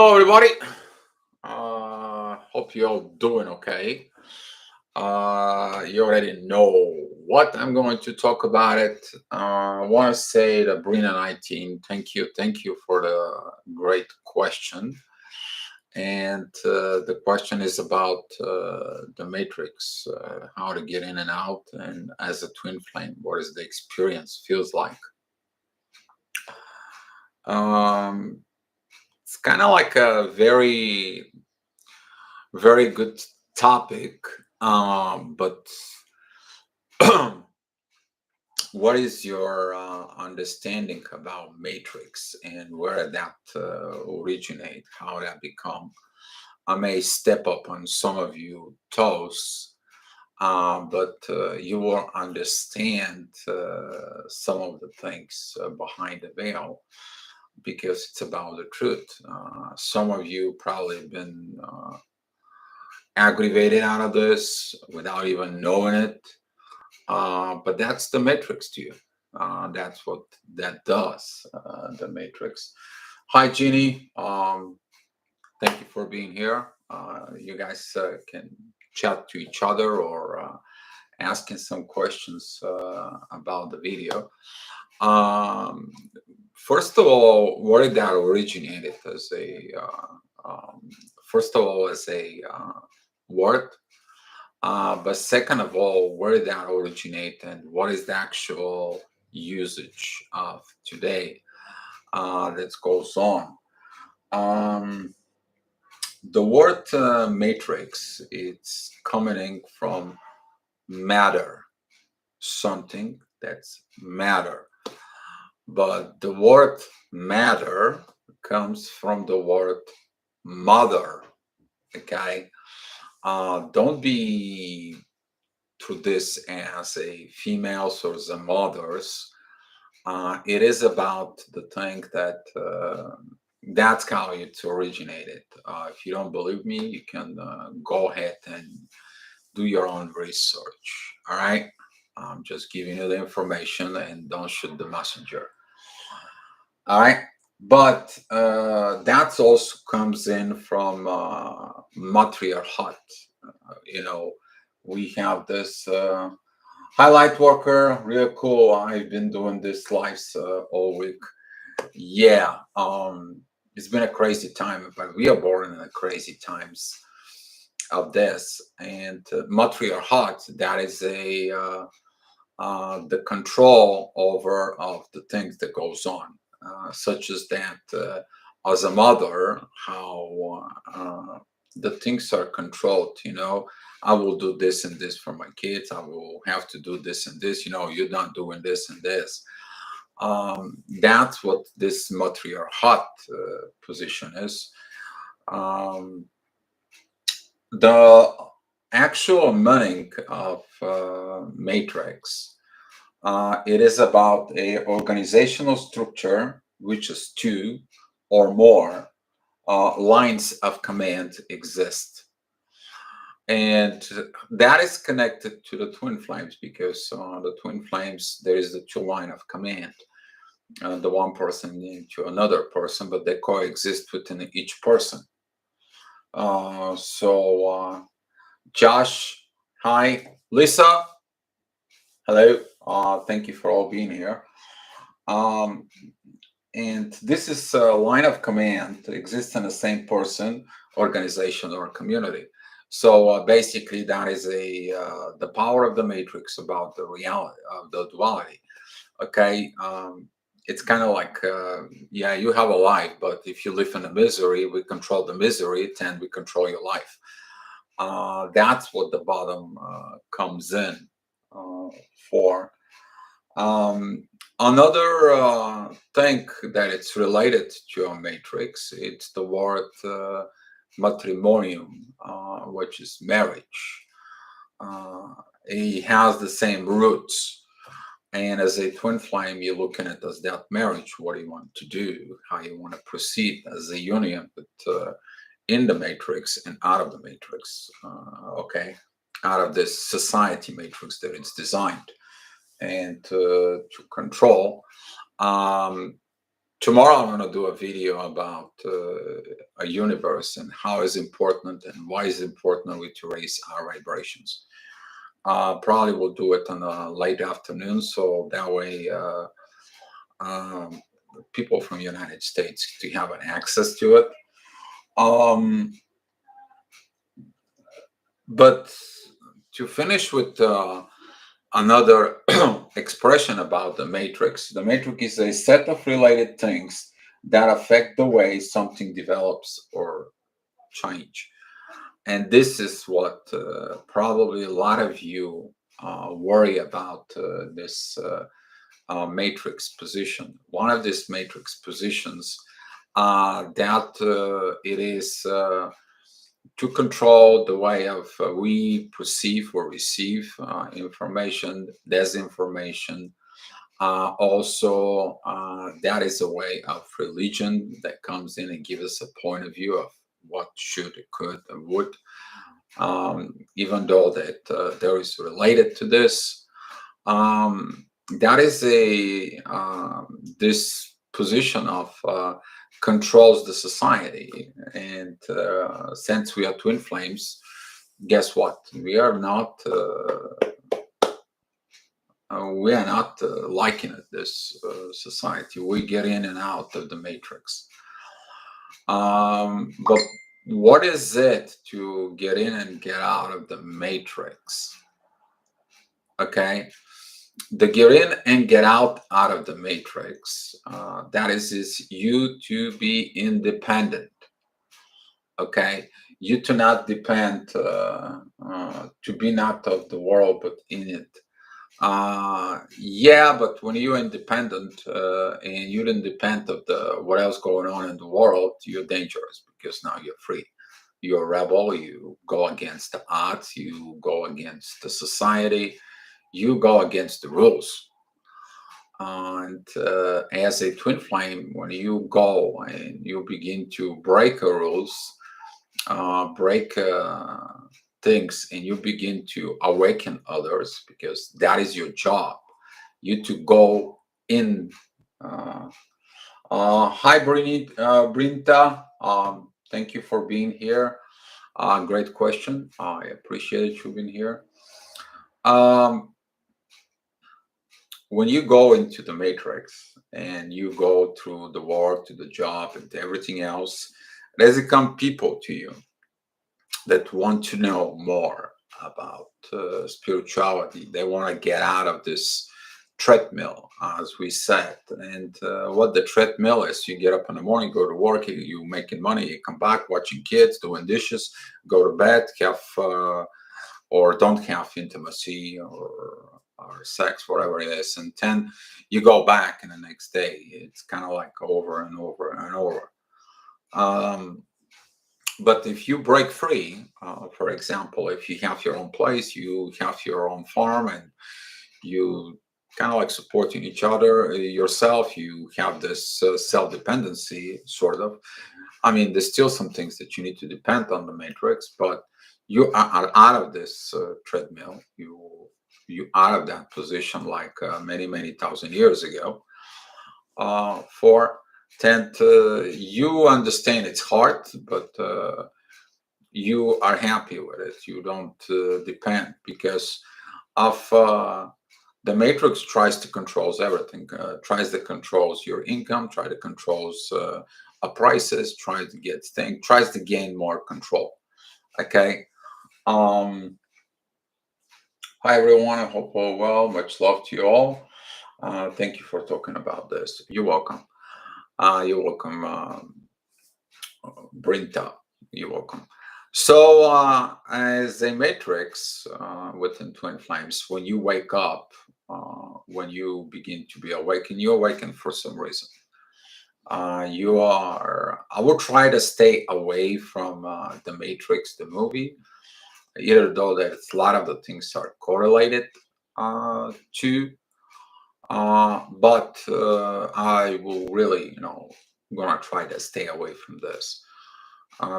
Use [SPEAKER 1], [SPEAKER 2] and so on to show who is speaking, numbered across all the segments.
[SPEAKER 1] Hello, everybody. Hope you're all doing okay. You already know what I'm going to talk about it. I want to say the brinta 19. Thank you for the great question. And the question is about the matrix, how to get in and out, and as a twin flame, what is the experience feels like. Um, it's kind of like a very good topic. But what is your understanding about matrix and where that originate, how that become? I may step up on some of you toes, but you will understand some of the things behind the veil because it's about the truth. Some of you probably been aggravated out of this without even knowing it. But that's the matrix to you. That's what that does, the matrix. Hi, Jeannie. Thank you for being here. You guys can chat to each other or asking some questions about the video. Um, First of all, where did that originated as first of all, as a word? But second of all, where did that originate and what is the actual usage of today that goes on? Um, the word matrix, it's coming from matter, something that's matter. But the word matter comes from the word mother, okay? Don't be to this as a females or the mothers. It is about the thing that that's how it originated. If you don't believe me, you can go ahead and do your own research. All right. I'm just giving you the information and don't shoot the messenger. All right. But that also comes in from matriarchat. You know, we have this highlight worker, real cool. I've been doing this lives all week. Yeah, it's been a crazy time, but we are born in the crazy times of this. And matriarchat, that is the control over of the things that goes on, such as that as a mother, how the things are controlled. You know, I will do this and this for my kids. I will have to do this and this. You know, you're not doing this and this. That's what this matriarchat position is. Um, the actual meaning of matrix, it is about a organizational structure which is two or more lines of command exist. And that is connected to the twin flames because the twin flames, there is the two line of command, the one person into another person, but they coexist within each person. Josh, hi. Lisa, hello. Thank you for all being here. And this is a line of command that exists in the same person, organization, or community. So basically, that is the power of the matrix about the reality of the duality. Okay, it's kind of like yeah, you have a life, but if you live in a misery, we control the misery, and we control your life. That's what the bottom comes in for. Another thing that it's related to a matrix, it's the word matrimonium, which is marriage. It has the same roots. And as a twin flame, you're looking at as that marriage, what do you want to do, how you want to proceed as a union, but in the matrix and out of the matrix, okay, out of this society matrix that it's designed and to control. Um, Tomorrow I'm going to do a video about a universe and how is important and why is important we to raise our vibrations. Probably will do it on a late afternoon, so that way um, people from the United States to have an access to it. Um, but to finish with another expression about the matrix is a set of related things that affect the way something develops or change. And this is what probably a lot of you worry about this matrix position. One of these matrix positions that it is to control the way of we perceive or receive information, disinformation. Also, that is a way of religion that comes in and gives us a point of view of what should, could, and would. Even though that there is related to this, that is a this position of controls the society. And since we are twin flames, guess what? We are not liking it, this society. We get in and out of the matrix. But what is it to get in and get out of the matrix? Okay, the get in and get out of the matrix. That is you to be independent. Okay, you to not depend to be not of the world but in it. Yeah, but when you're independent and you're independent of the what else going on in the world, you're dangerous because now you're free. You're a rebel. You go against the odds. You go against the society. You go against the rules. And as a twin flame, when you go and you begin to break the rules, break things, and you begin to awaken others, because that is your job. You to go in. Uh, Hi, Brinta. Thank you for being here. Great question. I appreciate you being here. Um, when you go into the matrix and you go through the work, to the job, and everything else, there's come people to you that want to know more about spirituality. They want to get out of this treadmill, as we said. And what the treadmill is, you get up in the morning, go to work, you making money, you come back, watching kids, doing dishes, go to bed, have or don't have intimacy or sex, whatever it is, and then you go back in the next day. It's kind of like over and over and over. Um, but if you break free, for example, if you have your own place, you have your own farm, and you kind of like supporting each other, yourself, you have this self-dependency, sort of. I mean, there's still some things that you need to depend on the matrix, but you are out of this treadmill. You out of that position like many thousand years ago. For and you understand it's hard, but you are happy with it. You don't depend because of the matrix tries to controls everything. Tries to controls your income. Try to controls prices. Tries to get things. Tries to gain more control. Okay. Um, Hi everyone. I hope all well. Much love to you all. Thank you for talking about this. You're welcome. You're welcome, Brinta. You're welcome. So, as a matrix within twin flames, when you wake up, when you begin to be awakened, you awaken for some reason. You are. I will try to stay away from the Matrix, the movie, either though that it's, a lot of the things are correlated to. But I will really, gonna try to stay away from this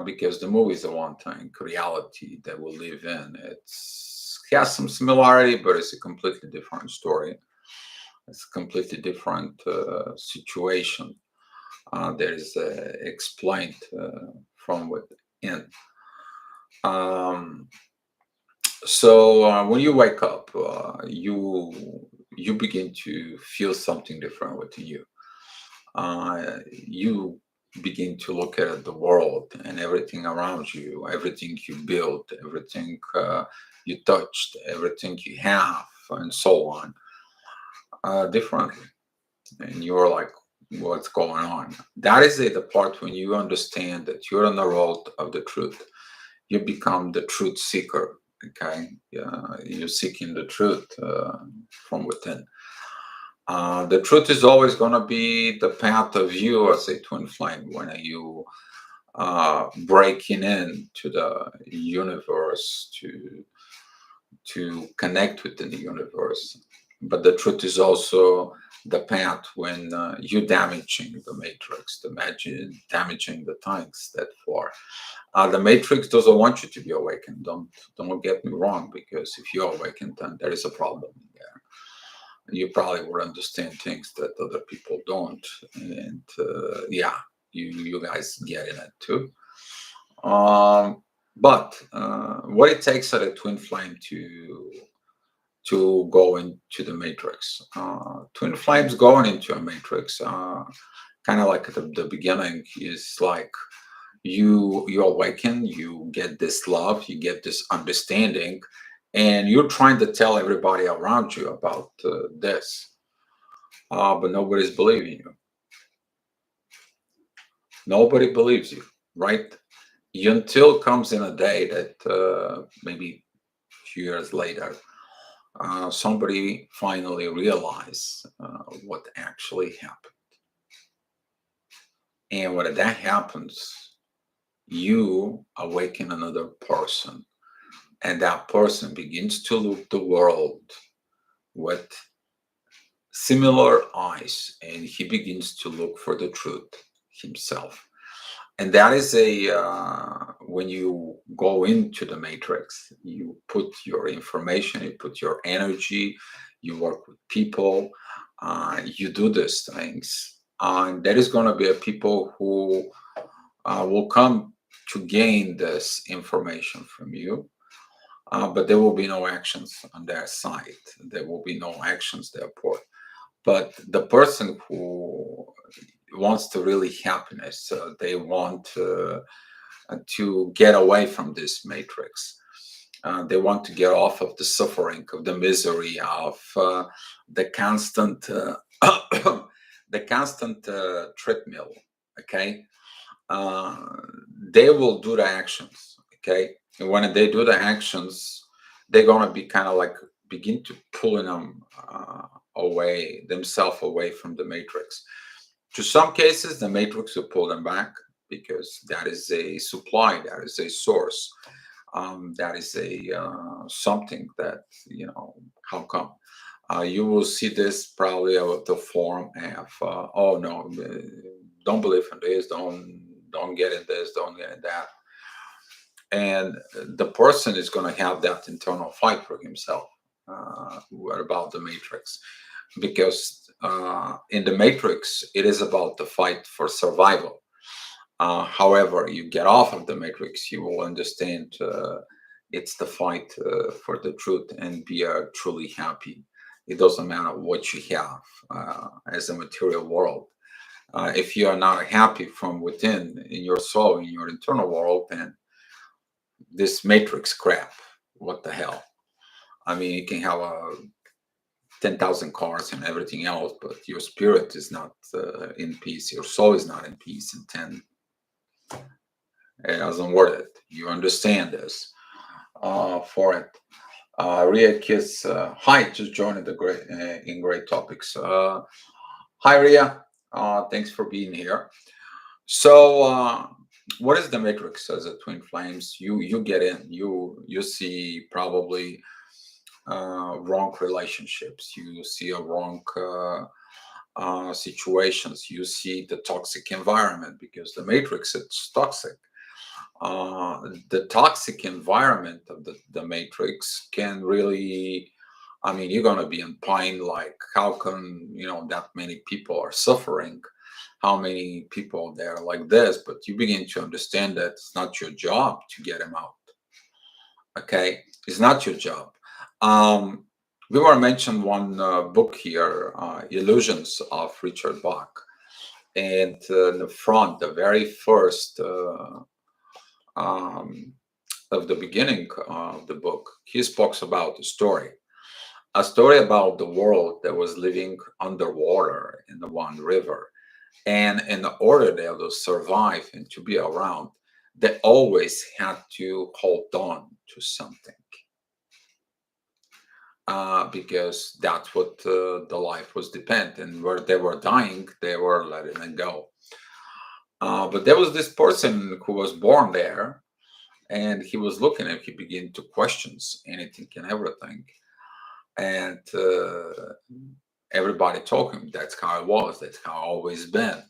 [SPEAKER 1] because the movie is a one-time reality that we live in. It's has some similarity, but it's a completely different story. It's a completely different situation. that is explained from within. Um, so when you wake up, you begin to feel something different within you. You begin to look at the world and everything around you, everything you built, everything you touched, everything you have, and so on, differently. And you're like, what's going on? That is the part when you understand that you're on the road of the truth. You become the truth seeker. Okay, you're seeking the truth from within. The truth is always going to be the path of you as a twin flame when you breaking in to the universe to connect with the universe. But the truth is also the path when you damaging the matrix, damaging the tanks that for. The matrix doesn't want you to be awakened. Don't get me wrong, because if you're awakened, then there is a problem there. You probably would understand things that other people don't, and yeah, you guys get in it too. But what it takes at a twin flame to go into the matrix. Twin flames going into a matrix, kind of like at the beginning, is like you awaken, you get this love, you get this understanding, and you're trying to tell everybody around you about this, but nobody's believing you. Nobody believes you, right? Until comes in a day that maybe a few years later, somebody finally realized what actually happened. And when that happens, you awaken another person, and that person begins to look the world with similar eyes, and he begins to look for the truth himself. And that is when you go into the matrix, you put your information, you put your energy, you work with people, you do these things. And there is going to be a people who will come to gain this information from you, but there will be no actions on their side. There will be no actions therefore. But the person who wants to really happiness, they want to get away from this matrix. They want to get off of the suffering, of the misery, of the constant, the constant treadmill. Okay, uh, they will do the actions. Okay, and when they do the actions, they're gonna be kind of like begin to pulling them away, themselves away from the matrix. To some cases, the matrix will pull them back because that is a supply, that is a source, that is a something that How come? You will see this probably of the form of oh no, don't believe in this, don't get in this, don't get in that, and the person is going to have that internal fight for himself. What about the matrix? Because in the matrix, it is about the fight for survival. However, you get off of the matrix, you will understand it's the fight for the truth and be truly happy. It doesn't matter what you have as a material world. If you are not happy from within, in your soul, in your internal world, then this matrix crap, what the hell? I mean, you can have 10,000 cars and everything else, but your spirit is not in peace. Your soul is not in peace. And 10, it doesn't worth it. You understand this for it. Ria Kiss, hi, just joining the great in great topics. Hi, Ria. Thanks for being here. So, what is the matrix as a twin flames? You get in. You see probably wrong relationships. You see a wrong situations. You see the toxic environment because the matrix it's toxic. The toxic environment of the matrix can really, I mean, you're going to be in pain like how come that many people are suffering, how many people there are like this, but you begin to understand that it's not your job to get them out. Okay, it's not your job. Um, we were mentioned one book here, Illusions of Richard Bach, and in the front, the very first um, of the beginning of the book, he speaks about a story about the world that was living underwater in the one river. And in order there to survive and to be around, they always had to hold on to something because that's what the life was dependent. And where they were dying, they were letting it go. But there was this person who was born there, and he was looking and he began to questions anything and everything. And everybody told him that's how it was, that's how it always been.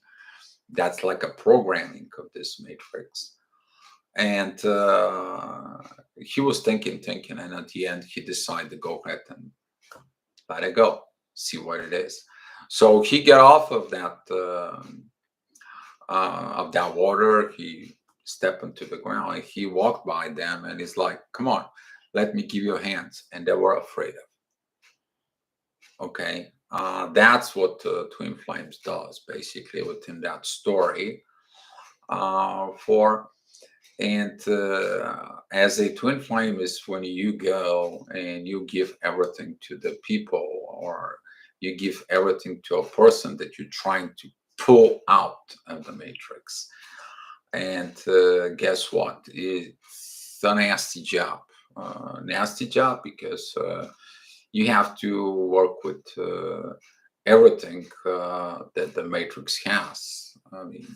[SPEAKER 1] That's like a programming of this matrix. And he was thinking, and at the end, he decided to go ahead and let it go, see what it is. So he got off of that water. He stepped into the ground. And he walked by them, and he's like, "Come on, let me give you hands." And they were afraid of. Okay, that's what Twin Flames does, basically, within that story. For And as a twin flame is when you go and you give everything to the people, or you give everything to a person that you're trying to pull out of the matrix. And guess what? It's a nasty job because you have to work with everything that the matrix has. I mean,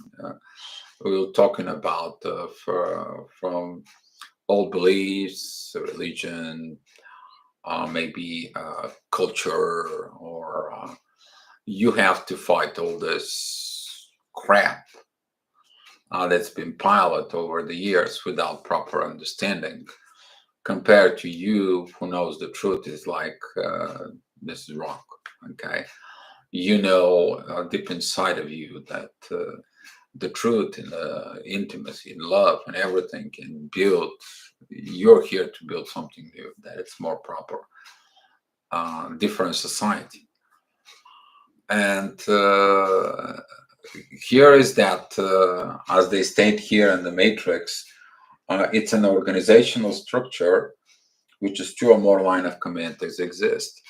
[SPEAKER 1] we were talking about from old beliefs, religion, maybe culture, or you have to fight all this crap that's been piled over the years without proper understanding. Compared to you, who knows the truth, is like this is wrong. Okay, you know deep inside of you that. The truth and the intimacy and love and everything can build. You're here to build something new that it's more proper, different society. And here is that, as they state here in the matrix, it's an organizational structure which is two or more line of command that exist.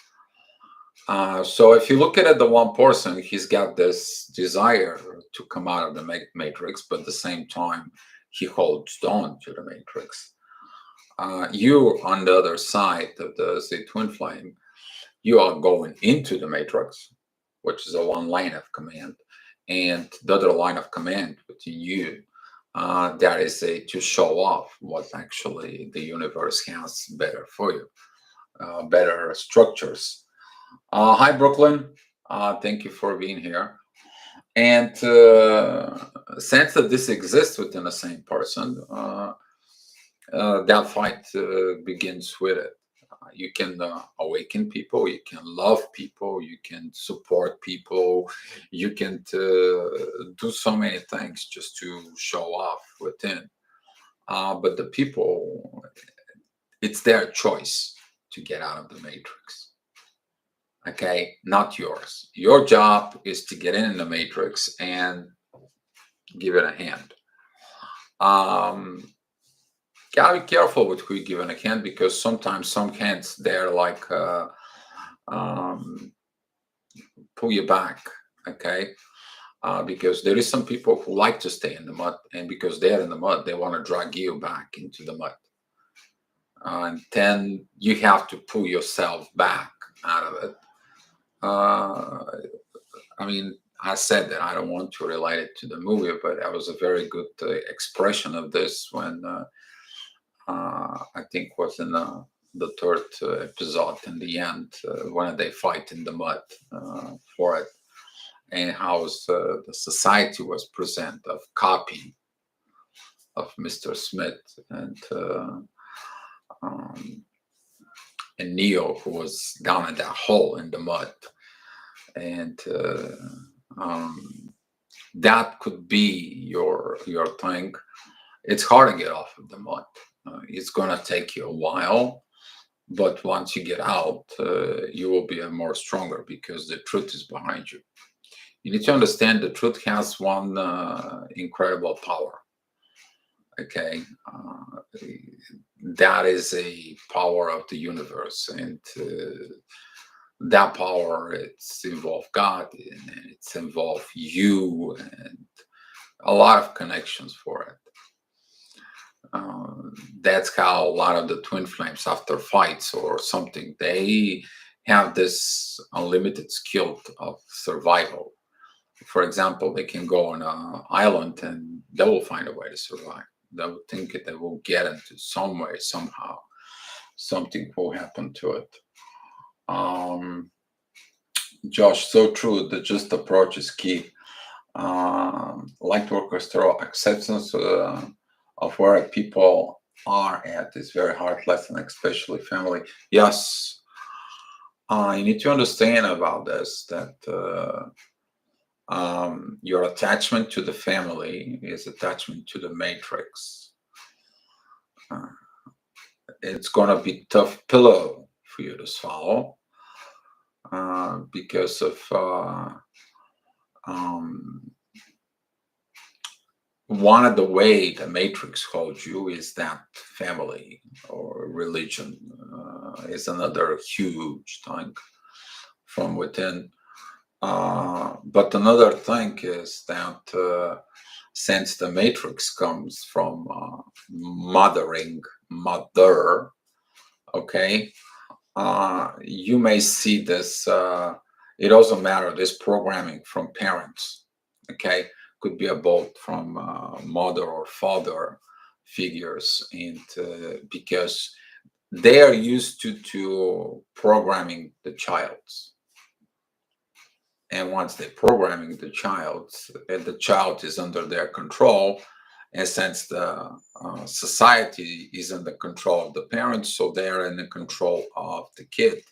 [SPEAKER 1] So if you look at it, the one person, he's got this desire to come out of the matrix, but at the same time, he holds on to the matrix. You, on the other side of the say, twin flame, you are going into the matrix, which is a one line of command, and the other line of command within you, that is a to show off what actually the universe has better for you, better structures. Hi, Brooklyn. Thank you for being here. And since that this exists within the same person, that fight begins with it. You can awaken people, you can love people, you can support people, you can do so many things just to show off within. But the people, it's their choice to get out of the matrix. Okay, not yours. Your job is to get in the matrix and give it a hand. Gotta be careful with who you give it a hand, because sometimes some hands they're like um, pull you back. Okay, because there is some people who like to stay in the mud, and because they're in the mud, they want to drag you back into the mud, and then you have to pull yourself back out of it. I mean, I said that I don't want to relate it to the movie, but that was a very good expression of this when I think was in the third episode in the end when they fight in the mud for it, and how the society was present of copy of Mr. Smith um, and Neo, who was down in that hole in the mud, and um, that could be your thing. It's hard to get off of the mud. It's gonna take you a while, but once you get out, you will be more stronger because the truth is behind you. You need to understand the truth has one incredible power. Okay, that is a power of the universe, and that power, it's involved God, and it's involved you, and a lot of connections for it. That's how a lot of the twin flames, after fights or something, they have this unlimited skill of survival. For example, they can go on an island and they will find a way to survive. They will think they will get into some way, somehow. Something will happen to it. Josh, so true. The just approach is key. Light workers through acceptance of where people are at is very hard lesson, especially family. Yes, you need to understand about this that your attachment to the family is attachment to the matrix. It's gonna be tough pillow for you to swallow because of one of the way the matrix holds you is that family or religion is another huge thing from within. But another thing is that since the matrix comes from mothering mother, okay, you may see this. It doesn't matter. This programming from parents, okay, could be a both from mother or father figures, and because they are used to programming the child, and once they're programming the child, and the child is under their control, and since the society is under control of the parents, so they're in the control of the kid,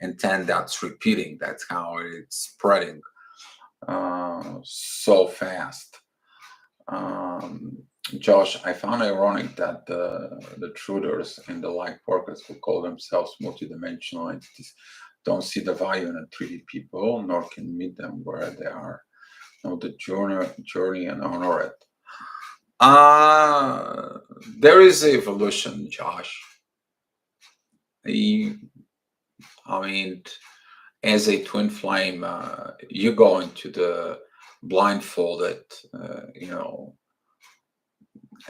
[SPEAKER 1] and then that's repeating. That's how it's spreading so fast. Josh, I found ironic that the truders and the light workers who call themselves multidimensional entities don't see the value in a 3D people, nor can meet them where they are. Know the journey and honor it. There is evolution, Josh. I mean, as a twin flame, you go into the blindfolded, you know,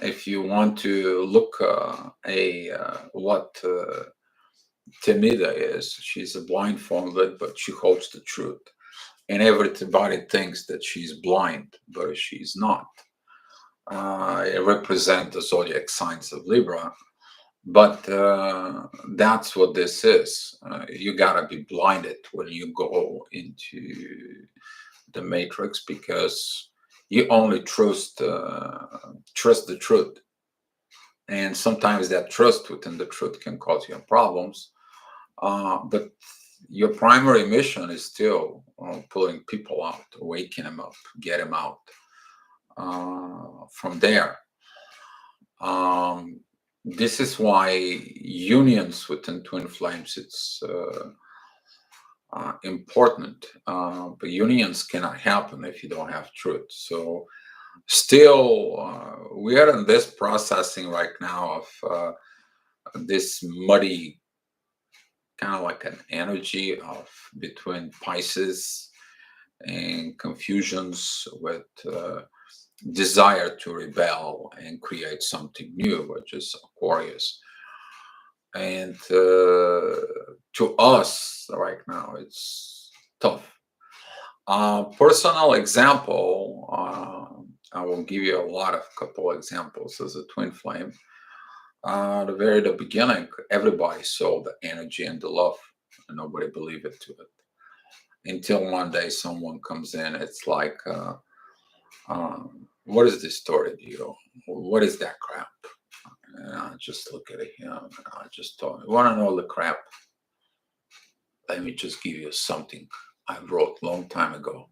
[SPEAKER 1] if you want to look what Temida is, she's a blindfolded, but she holds the truth. And everybody thinks that she's blind, but she's not. It represents the zodiac signs of Libra, but that's what this is. You gotta be blinded when you go into the matrix because you only trust the truth, and sometimes that trust within the truth can cause you problems. But your primary mission is still pulling people out, waking them up, get them out from there. This is why unions within twin flames, it's important, but unions cannot happen if you don't have truth. So still, we are in this processing right now of this muddy kind of like an energy of between Pisces and confusions with desire to rebel and create something new, which is Aquarius. And to us right now, it's tough. Personal example, I will give you a lot of couple examples as a twin flame. The beginning, everybody saw the energy and the love, and nobody believed it to it. Until one day someone comes in, it's like, what is this story, Dio? What is that crap? And I just look at him and I just told him, want to know the crap? Let me just give you something I wrote long time ago.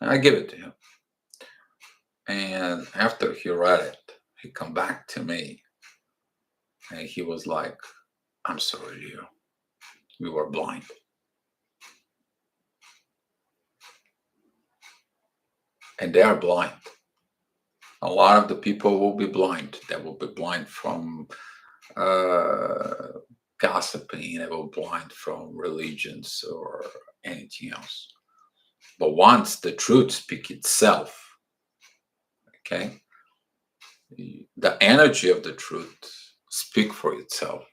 [SPEAKER 1] And I give it to him. And after he read it, he come back to me and he was like, I'm sorry, Leo, we were blind. And they are blind. A lot of the people will be blind. They will be blind from uh, gossiping, they will be blind from religions or anything else. But once the truth speaks itself, okay, the energy of the truth speak for itself.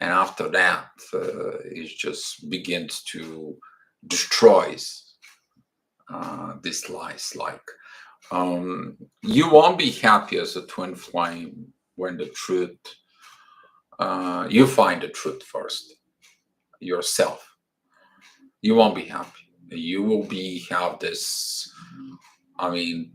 [SPEAKER 1] And after that, it just begins to destroys these lies. Like you won't be happy as a twin flame when the truth, you find the truth first yourself. You won't be happy. You will be have this, I mean,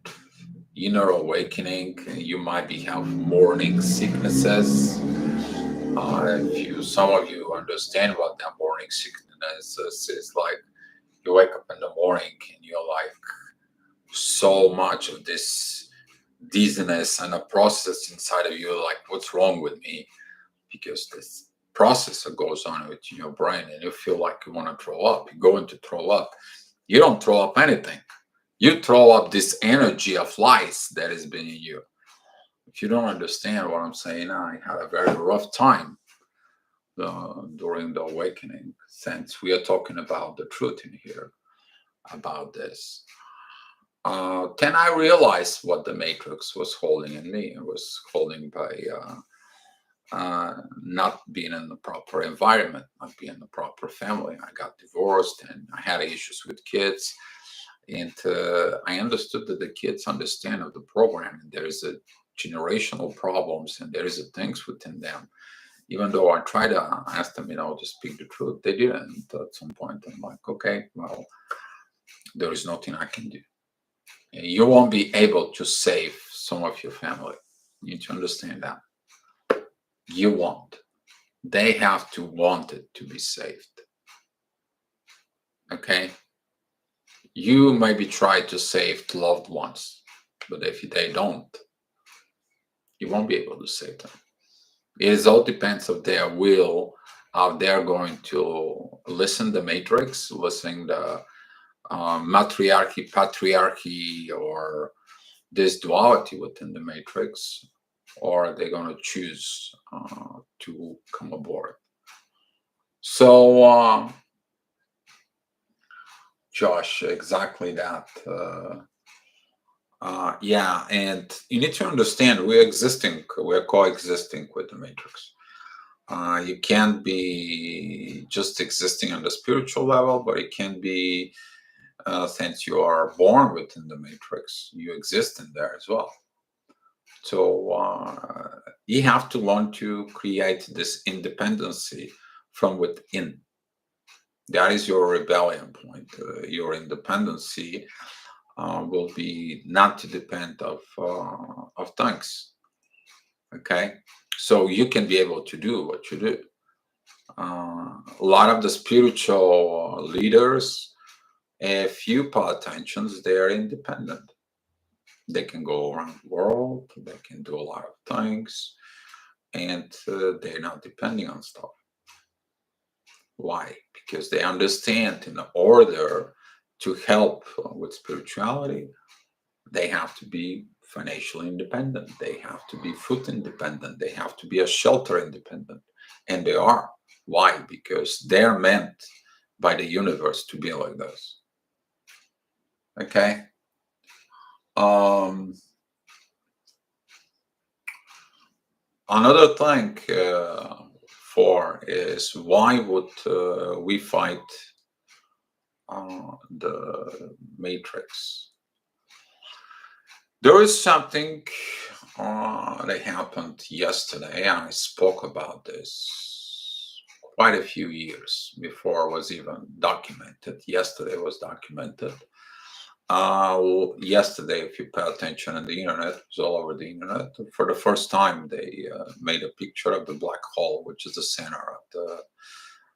[SPEAKER 1] inner awakening. You might be have morning sicknesses. If you, some of you understand what that morning sickness is, it's like you wake up in the morning and you're like so much of this dizziness and a process inside of you, like what's wrong with me? Because this process that goes on with your brain and you feel like you want to throw up, you go into throw up. You don't throw up anything. You throw up this energy of lies that has been in you. If you don't understand what I'm saying, I had a very rough time during the awakening, since we are talking about the truth in here about this. Then I realized what the matrix was holding in me. It was holding by not being in the proper environment, not being in the proper family. I got divorced and I had issues with kids. And I understood that the kids understand of the program. And there is a generational problems and there is a things within them. Even though I tried to ask them, to speak the truth, they didn't. At some point, I'm like, okay, well, there is nothing I can do. You won't be able to save some of your family. You need to understand that. You won't. They have to want it to be saved. Okay? You maybe try to save loved ones, but if they don't, you won't be able to save them. It all depends of their will, how they're going to listen the matrix, listen the matriarchy, patriarchy, or this duality within the matrix, or they're going to choose to come aboard. So, Josh, exactly that. Yeah, and you need to understand we're coexisting with the matrix. You can't be just existing on the spiritual level, but it can be, since you are born within the matrix, you exist in there as well. So you have to learn to create this independency from within. That is your rebellion point. Your independency will be not to depend of things. Okay, so you can be able to do what you do. A lot of the spiritual leaders, if you pay attention, they are independent. They can go around the world. They can do a lot of things, and they're not depending on stuff. Why? Because they understand in order to help with spirituality, they have to be financially independent. They have to be food independent. They have to be a shelter independent. And they are. Why? Because they're meant by the universe to be like this. Okay? Another thing for is why would we fight the matrix? There is something that happened yesterday. I spoke about this quite a few years before it was even documented. Yesterday was documented. Yesterday, if you pay attention on the internet, it was all over the internet. For the first time, they made a picture of the black hole, which is the center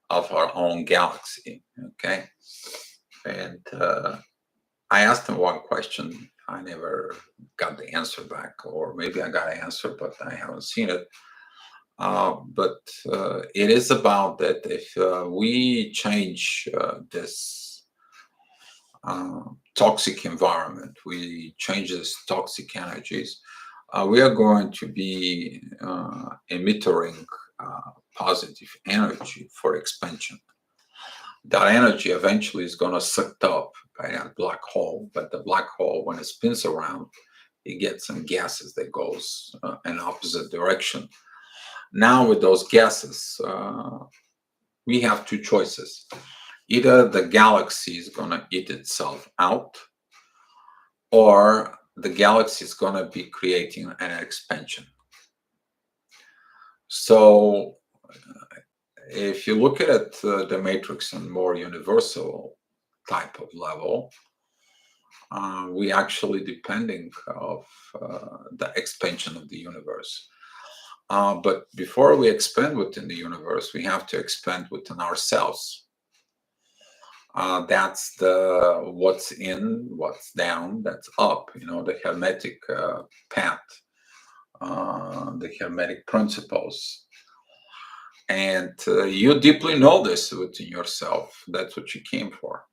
[SPEAKER 1] of our own galaxy. Okay, and I asked them one question: I never got the answer back, or maybe I got an answer, but I haven't seen it. But it is about that if we change this toxic environment, we change these toxic energies, we are going to be emitting positive energy for expansion. That energy eventually is going to sucked up by that black hole, but the black hole, when it spins around, it gets some gases that goes in opposite direction. Now with those gases, we have two choices. Either the galaxy is going to eat itself out, or the galaxy is going to be creating an expansion. So if you look at the matrix on more universal type of level, we actually depending of the expansion of the universe. But before we expand within the universe, we have to expand within ourselves. That's the what's in, what's down, that's up. You know, the hermetic path, the hermetic principles. And you deeply know this within yourself. That's what you came for.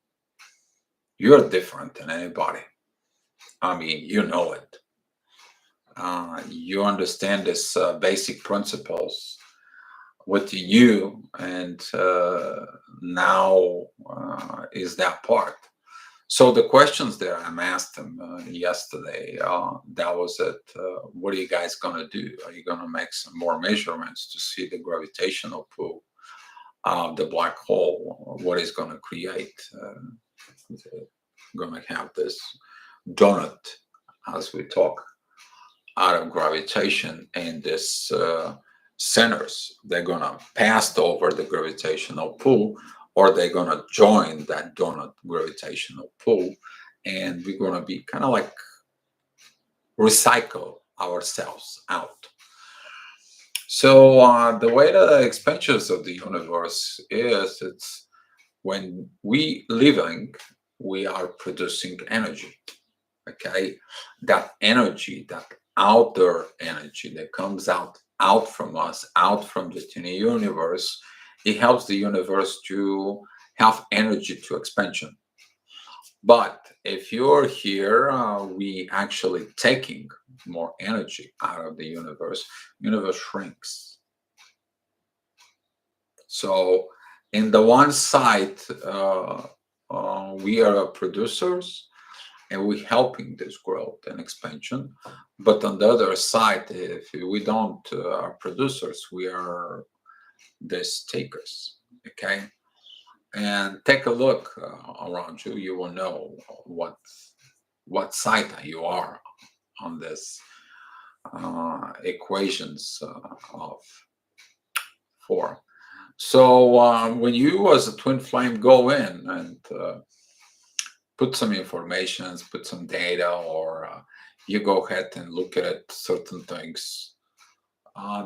[SPEAKER 1] You're different than anybody. I mean, you know it. You understand this basic principles within you, and now is that part. So the questions that I'm asked them yesterday, that was it. What are you guys gonna do? Are you gonna make some more measurements to see the gravitational pull of the black hole? What is gonna create? Gonna have this donut as we talk out of gravitation, and this centers, they're gonna pass over the gravitational pull, or they're gonna join that donut gravitational pull, and we're gonna be kind of like recycle ourselves out. So the way the expansions of the universe is, it's when we living, we are producing energy. Okay, that energy, that outer energy that comes out from us, out from the tiny universe, it helps the universe to have energy to expansion. But if you're here, we actually taking more energy out of the universe. Universe shrinks. So in the one side, we are producers and we're helping this growth and expansion. But on the other side, if we don't are producers, we are these takers. Okay, and take a look around you. You will know what side you are on this equations of four. So when you as a twin flame go in and put some information, put some data, or you go ahead and look at certain things.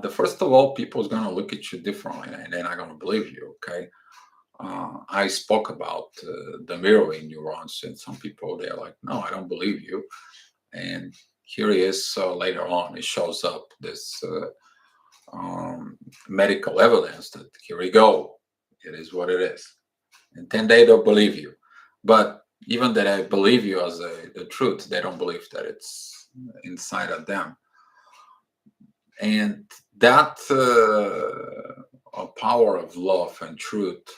[SPEAKER 1] The first of all, people is going to look at you differently, and they're not going to believe you. Okay, I spoke about the mirroring neurons, and some people they're like, "No, I don't believe you." And here he is later on. It shows up this medical evidence that here we go. It is what it is, and then they don't believe you, but even that I believe you as the truth, they don't believe that it's inside of them. And that power of love and truth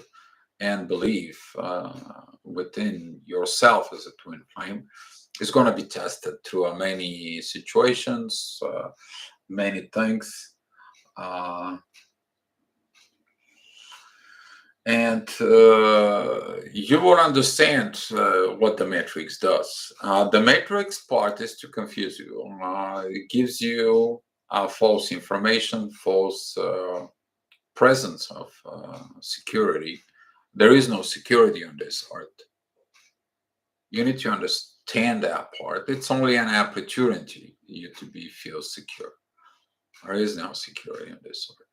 [SPEAKER 1] and belief within yourself as a twin flame is going to be tested through many situations, many things. And you will understand what the matrix does. The matrix part is to confuse you. It gives you false information, false presence of security. There is no security on this earth. You need to understand that part. It's only an opportunity you to be feel secure. There is no security on this earth.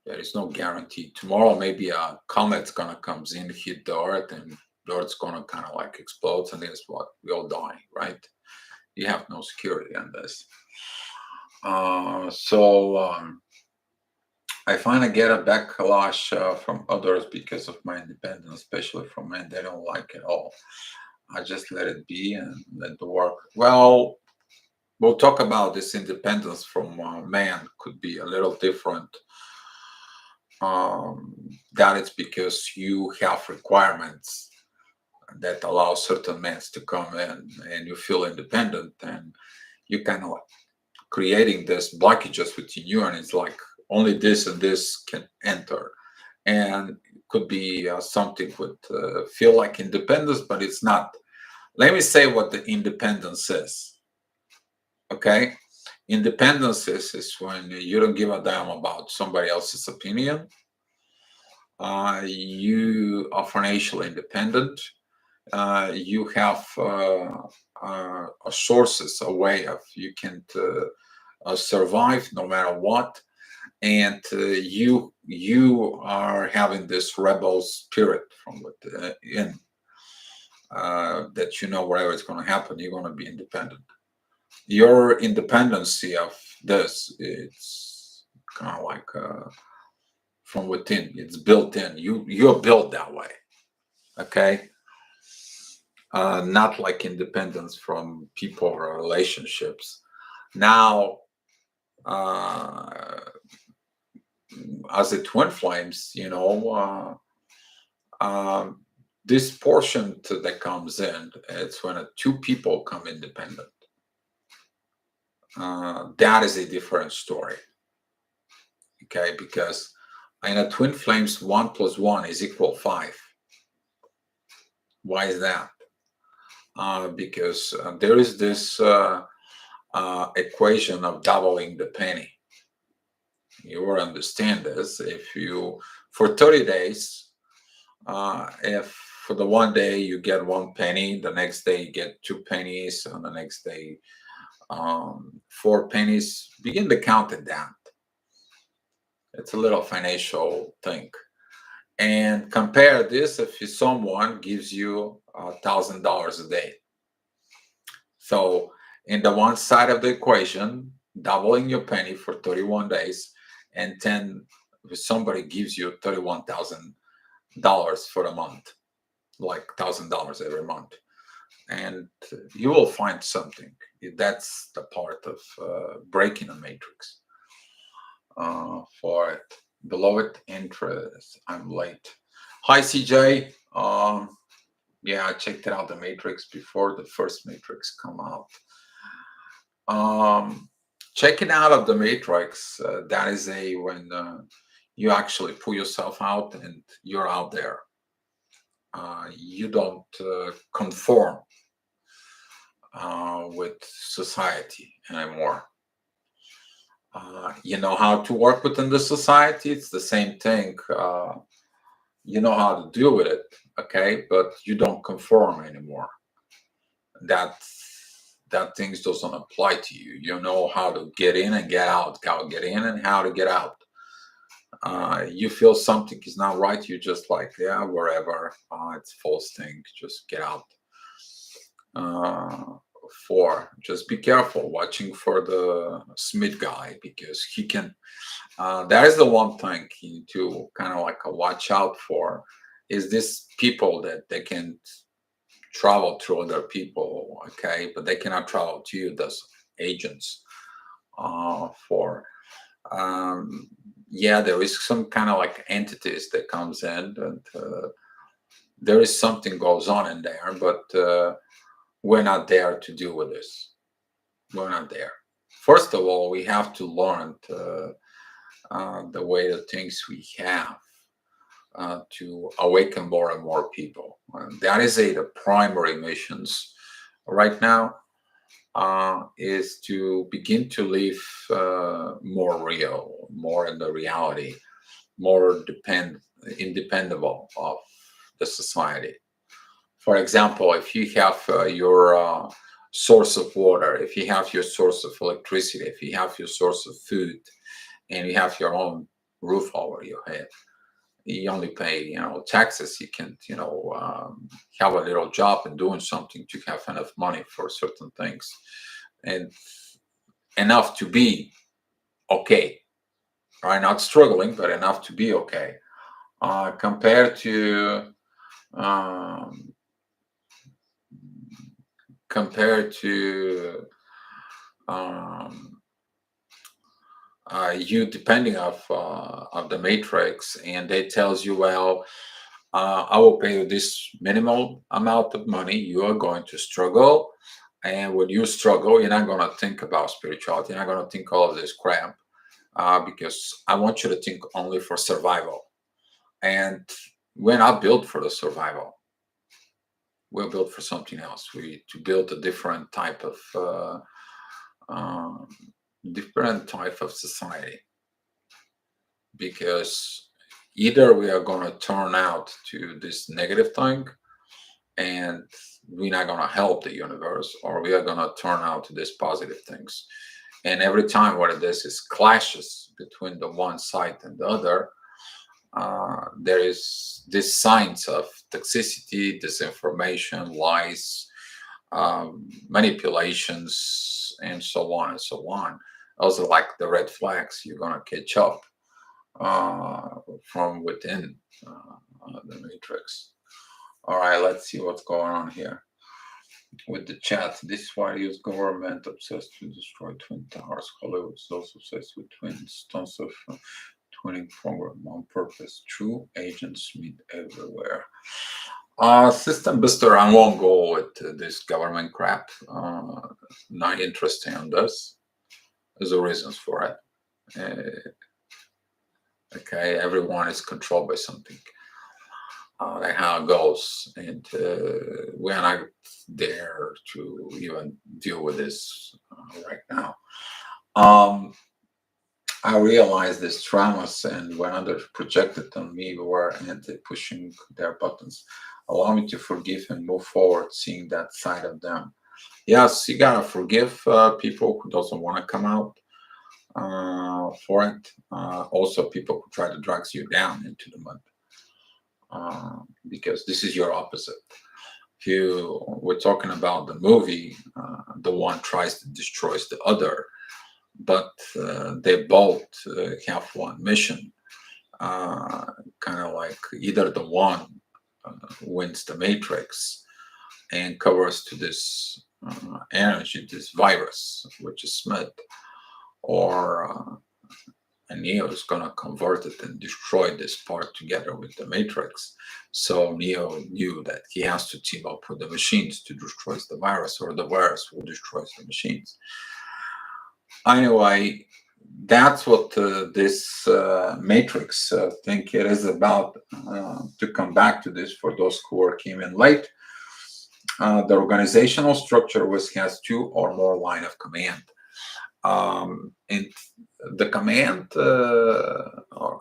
[SPEAKER 1] There is no guarantee. Tomorrow, maybe a comet's gonna comes in, hit the earth, and the Earth's gonna kind of like explode, and guess what? We all die, right? You have no security on this. I find I get a backlash from others because of my independence, especially from men. They don't like it all. I just let it be and let the work. Well, we'll talk about this independence from man could be a little different. That it's because you have requirements that allow certain men to come in, and you feel independent, and you kind of creating this blockages within you, and it's like only this and this can enter, and it could be something would feel like independence, but it's not. Let me say what the independence is. Okay, independence is when you don't give a damn about somebody else's opinion. You are financially independent. You have a sources, a way of you can survive no matter what, and you are having this rebel spirit from within, that you know whatever is going to happen, you're going to be independent. Your independency of this, it's kind of like from within. It's built in. You're built that way. Okay, not like independence from people or relationships. Now, uh, as a twin flames, this portion that comes in, it's when two people come independent. That is a different story. Okay, because in a twin flames, 1 + 1 is equal 5. Why is that? Because there is this equation of doubling the penny. You will understand this if you, for 30 days, if for the one day you get 1 penny, the next day you get 2 pennies, and the next day 4 pennies, begin to count it down. It's a little financial thing. And compare this if someone gives you $1,000 a day. So in the one side of the equation, doubling your penny for 31 days, and then if somebody gives you $31,000 for a month, like $1,000 every month, and you will find something. That's the part of breaking a matrix for it. Beloved interest, I'm late. Hi, CJ. Yeah, I checked out the matrix before the first matrix come out. Checking out of the matrix, that is when you actually pull yourself out and you're out there. You don't conform with society anymore. You know how to work within the society. It's the same thing. You know how to deal with it, okay, but you don't conform anymore. That things doesn't apply to you. You know how to get in and get out, how to get in and how to get out. You feel something is not right, you just like, yeah, wherever, it's false thing, just get out. Just be careful watching for the Smith guy, because he can, that is the one thing you need to kind of like watch out for, is this people that they can travel through other people, okay, but they cannot travel to you, those agents. For Yeah, there is some kind of like entities that comes in, and there is something goes on in there, but we're not there to deal with this. We're not there. First of all, we have to learn the way the things we have to awaken more and more people. That is the primary missions right now, is to begin to live more real, more in the reality, more independable of the society. For example, if you have your source of water, if you have your source of electricity, if you have your source of food, and you have your own roof over your head, you only pay, taxes. You can, have a little job and doing something to have enough money for certain things, and enough to be okay, right? Not struggling, but enough to be okay. Compared to um, compared to um, you depending of the matrix, and they tells you, well, I will pay you this minimal amount of money. You are going to struggle, and when you struggle, you're not going to think about spirituality. You're not going to think all of this crap, because I want you to think only for survival. And we're not built for the survival. We're built for something else. We to build a um, different type of society, because either we are going to turn out to this negative thing, and we're not going to help the universe, or we are going to turn out to these positive things. And every time what it is clashes between the one side and the other, there is this signs of toxicity, disinformation, lies, manipulations, and so on and so on. Also, like the red flags, you're gonna catch up from within the matrix. All right, let's see what's going on here with the chat. This various government obsessed to destroy twin towers. Hollywood is also obsessed with twins. Tons of twinning program on purpose. True agents meet everywhere. System Buster, I won't go with this government crap. Not interested in this. There's a reasons for it. Okay, everyone is controlled by something. Like how it goes, and we're not there to even deal with this right now. I realized these traumas, and when others projected on me were pushing their buttons. Allow me to forgive and move forward, seeing that side of them. Yes, you gotta forgive people who doesn't want to come out for it. Also, people who try to drag you down into the mud, because this is your opposite. If you we're talking about the movie, the one tries to destroy the other, but they both have one mission. Kind of like either the one wins the matrix and covers to this energy, this virus, which is Smith, or and Neo is going to convert it and destroy this part together with the matrix. So Neo knew that he has to team up with the machines to destroy the virus, or the virus will destroy the machines. Anyway, that's what this matrix think it is about. To come back to this, for those who came in late, the organizational structure has two or more line of command. And the command,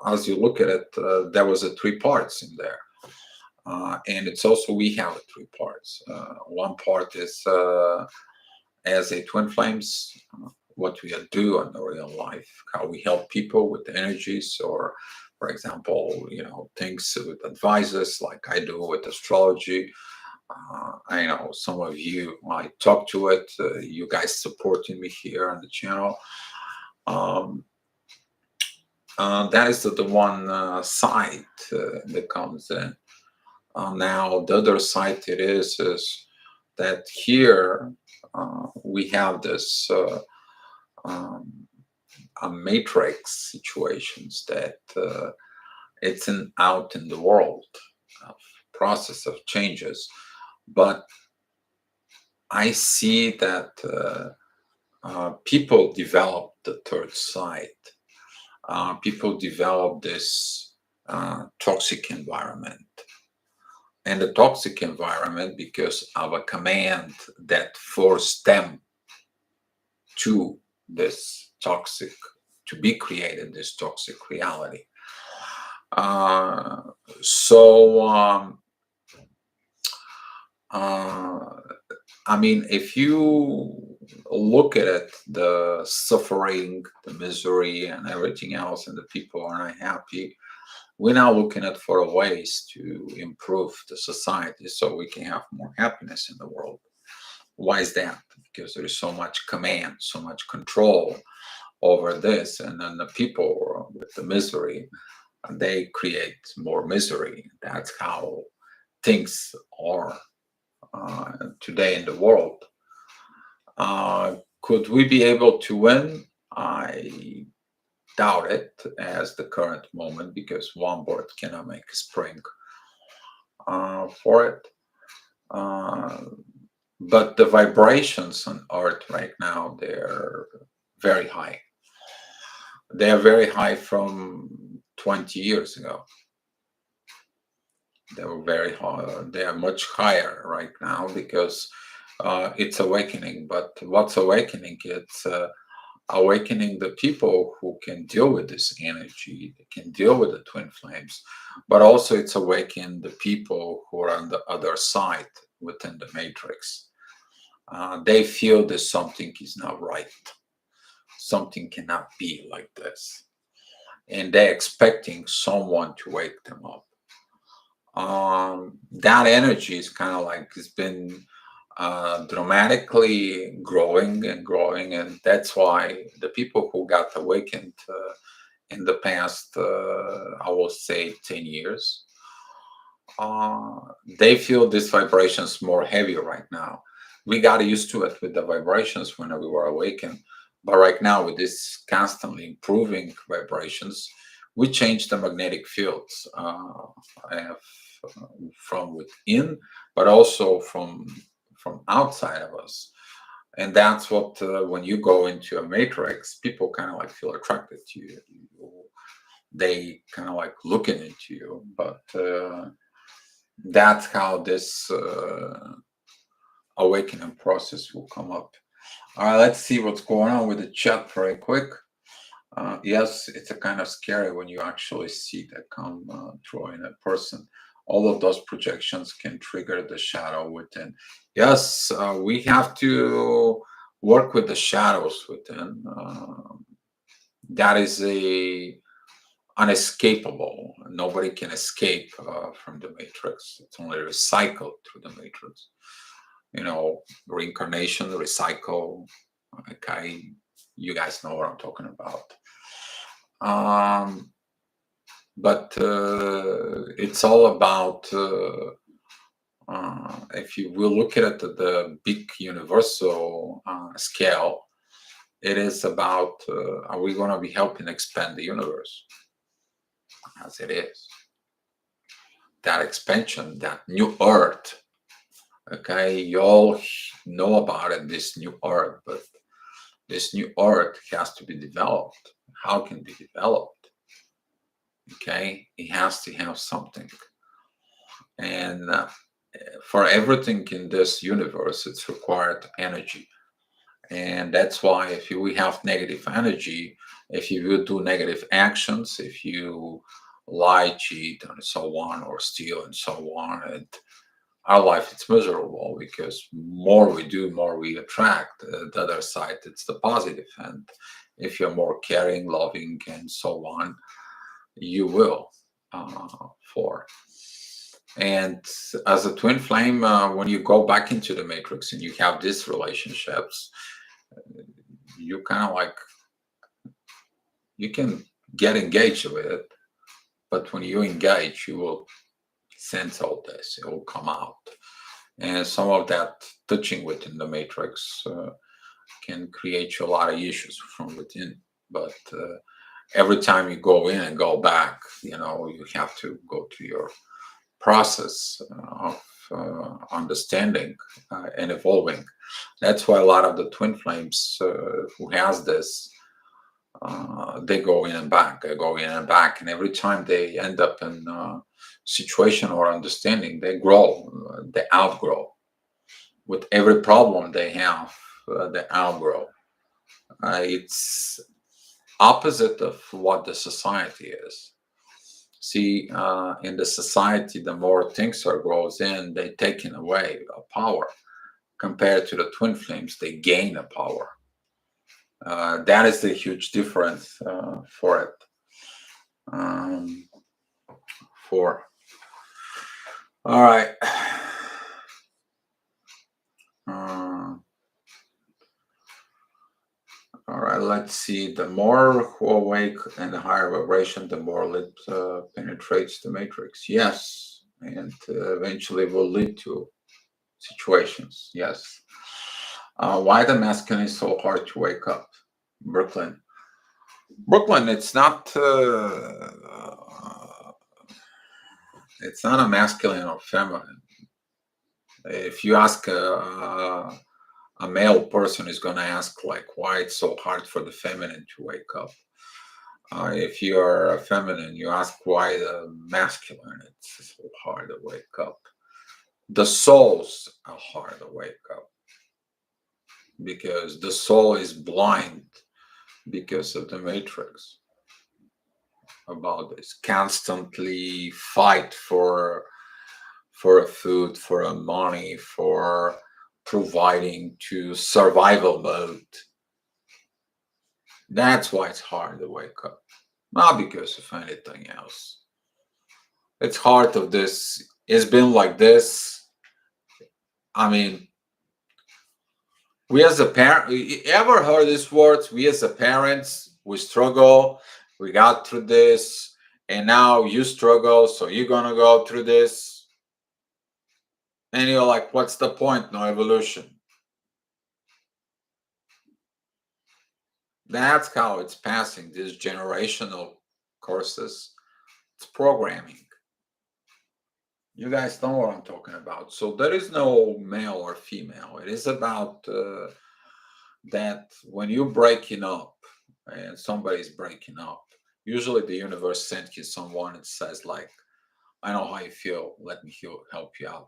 [SPEAKER 1] as you look at it, there was three parts in there. And it's also, we have three parts. One part is as a twin flames, what we do in the real life, how we help people with energies, or for example, things with advisors like I do with astrology. I know some of you might talk to it, you guys supporting me here on the channel. That is the one side that comes in. Now the other side it is that here we have this a matrix situations that it's out in the world of process of changes, but I see that people develop the third side. People develop this toxic environment, and the toxic environment because of a command that forced them to this toxic, to be created this toxic reality. I mean, if you look at it, the suffering, the misery, and everything else, and the people are not happy, we're now looking at for ways to improve the society so we can have more happiness in the world. Why is that? Because there is so much command, so much control over this, and then the people with the misery, they create more misery. That's how things are today in the world. Could we be able to win? I doubt it as the current moment, because one bird cannot make a spring for it. Uh, but the vibrations on Earth right now, they're very high. They are very high from 20 years ago. They were very high. They are much higher right now because it's awakening. But what's awakening? It's awakening the people who can deal with this energy, they can deal with the twin flames, but also it's awakening the people who are on the other side within the matrix. They feel that something is not right. Something cannot be like this. And they're expecting someone to wake them up. That energy is kind of like it's been dramatically growing and growing, and that's why the people who got awakened in the past, I will say 10 years, uh, they feel these vibrations more heavier right now. We got used to it with the vibrations when we were awakened, but right now with this constantly improving vibrations, we change the magnetic fields uh, from within, but also from outside of us. And that's what when you go into a matrix, people kind of like feel attracted to you. They kind of like looking into you, but that's how this awakening process will come up. All right, let's see what's going on with the chat very quick. Yes, it's a kind of scary when you actually see that come through in a person. All of those projections can trigger the shadow within. Yes, we have to work with the shadows within. That is a unescapable. Nobody can escape from the matrix. It's only recycled through the matrix. You know, reincarnation, recycle. Okay, you guys know what I'm talking about. Um, but it's all about if you will look at it at the big universal scale, it is about are we going to be helping expand the universe as it is? That expansion, that new earth. Okay, you all know about it, this new earth, but this new earth has to be developed. How can it be developed? Okay, it has to have something. And for everything in this universe, it's required energy. And that's why if we have negative energy, if you will do negative actions, if you lie, cheat, and so on, or steal and so on, and our life it's miserable because more we do, more we attract. The other side, it's the positive. And if you're more caring, loving, and so on, you will for. And as a twin flame, when you go back into the matrix and you have these relationships, you kind of like you can get engaged with it, but when you engage, you will sense all this. It will come out, and some of that touching within the matrix can create you a lot of issues from within. But every time you go in and go back, you know, you have to go through your process of understanding and evolving. That's why a lot of the twin flames who has this, they go in and back, they go in and back, and every time they end up in a situation or understanding, they grow, they outgrow. With every problem they have, they outgrow. It's opposite of what the society is. See, in the society, the more things are grows in, they taken away a power. Compared to the twin flames, they gain a power. That is the huge difference for it. Um, before. All right. All right, let's see. The more who awake and the higher vibration, the more it penetrates the matrix. Yes, and eventually will lead to situations. Yes. Why the masculine is so hard to wake up? Brooklyn. Brooklyn, it's not a masculine or feminine. If you ask a male person is going to ask like why it's so hard for the feminine to wake up. If you're a feminine, you ask why the masculine it's so hard to wake up. The souls are hard to wake up because the soul is blind because of the matrix. About this, constantly fight for a food, for a money, for providing to survival mode. That's why it's hard to wake up, not because of anything else. It's hard of this. It's been like this. I mean, we as a parent, you ever heard these words? We as a parents, we struggle. We got through this, and now you struggle, so you're gonna go through this. And you're like, what's the point? No evolution. That's how it's passing these generational courses. It's programming. You guys know what I'm talking about. So there is no male or female. It is about that when you're breaking up and somebody's breaking up, usually the universe sends you someone and says like, I know how you feel. Let me help you out.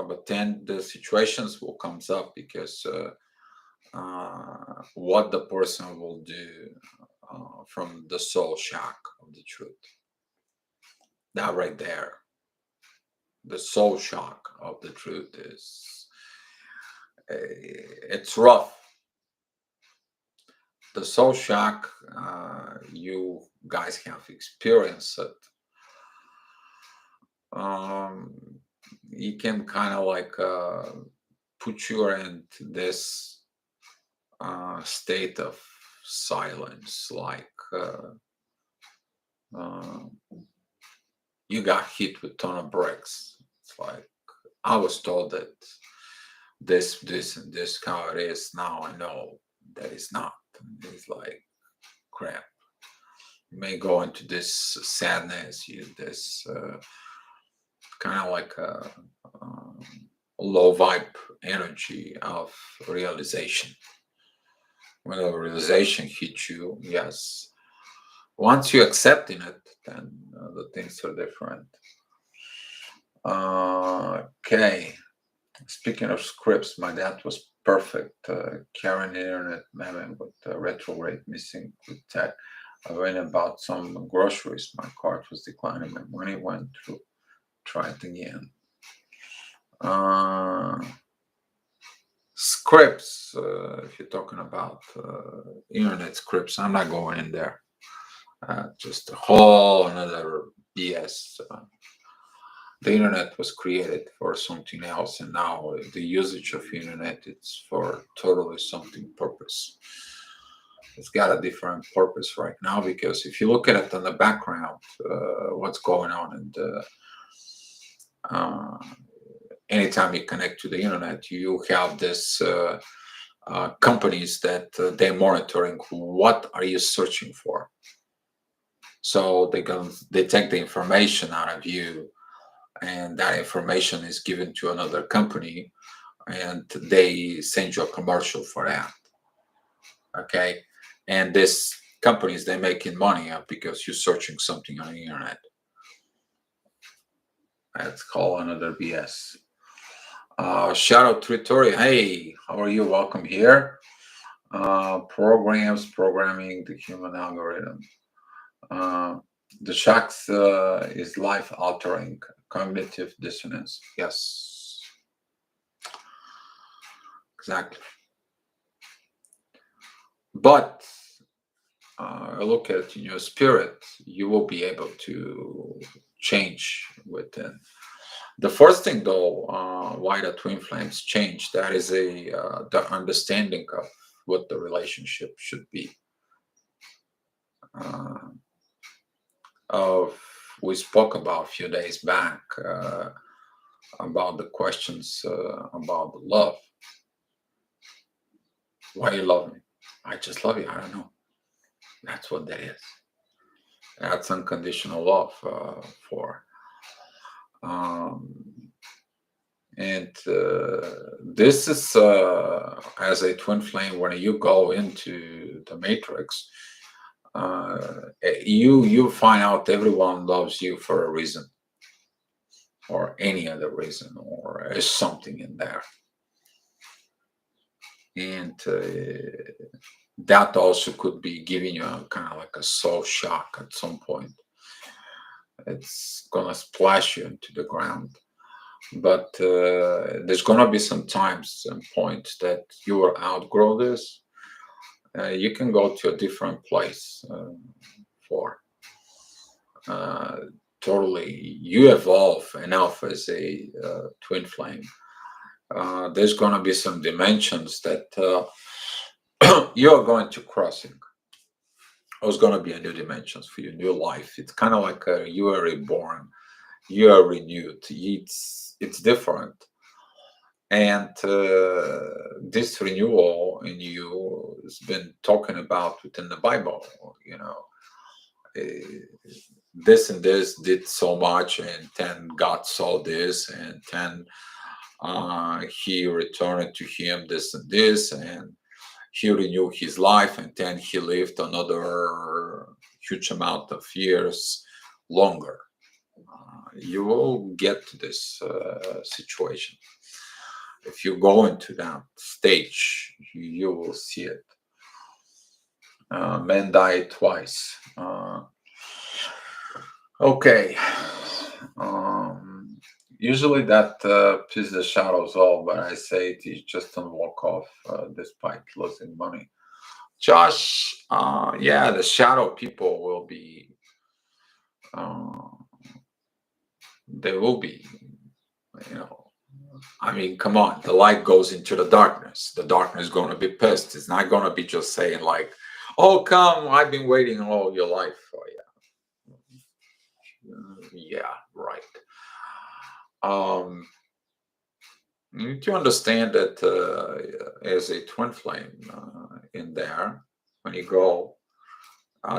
[SPEAKER 1] But then the situations will comes up because what the person will do from the soul shock of the truth. That right there, the soul shock of the truth is it's rough. The soul shock, you guys have experienced it. You can kind of like put you in this state of silence, like you got hit with a ton of bricks. It's like I was told that this, and this how it is. Now I know that it's not. It's like crap. You may go into this sadness, this kind of like a low vibe energy of realization. When the realization hits you, yes. Once you accept in it, then the things are different. Okay. Speaking of scripts, my dad was perfect. Carrying internet memory with retrograde missing with tech. I went about some groceries. My card was declining. My money went through. Try it again. Scripts. If you're talking about internet scripts, I'm not going in there. Just a whole another BS. The internet was created for something else, and now the usage of internet it's for totally something purpose. It's got a different purpose right now because if you look at it in the background, what's going on, and anytime you connect to the internet, you have this companies that they're monitoring what are you searching for. So they take the information out of you, and that information is given to another company, and they send you a commercial for that. Okay, and this companies they're making money up because you're searching something on the internet. That's called another BS. Shout out to Tori. Hey, how are you? Welcome here. Programming the human algorithm. The shocks is life altering cognitive dissonance. Yes, exactly. But look at in your spirit, you will be able to change within. The first thing, though, why the twin flames change, that is the understanding of what the relationship should be. Uh, of We spoke about a few days back about the questions about love. Why you love me? I just love you. I don't know. That's what that is. That's unconditional love for. Um, and this is as a twin flame when you go into the matrix, you find out everyone loves you for a reason or any other reason, or is something in there. And that also could be giving you a kind of like a soul shock at some point. It's gonna splash you into the ground. But there's gonna be some times and points that you will outgrow this. You can go to a different place for uh, totally. You evolve enough as a twin flame. There's gonna be some dimensions that you're going to crossing. There's gonna be a new dimensions for you, new life. It's kind of like you are reborn, you are renewed. It's different. And this renewal in you has been talking about within the Bible. You know, this and this did so much, and then God saw this, and then he returned to him this and this, and he renewed his life, and then he lived another huge amount of years longer. You will get to this situation. If you go into that stage, you will see it. Men die twice. Okay. Usually that pisses the shadows off, but I say it is just a walk off despite losing money. Josh, yeah, the shadow people will be, uh, they will be, you know, I mean, come on, the light goes into the darkness. The darkness is going to be pissed. It's not going to be just saying, like, oh, come, I've been waiting all your life for you. Yeah, right. Um, you need to understand that as a twin flame in there, when you go,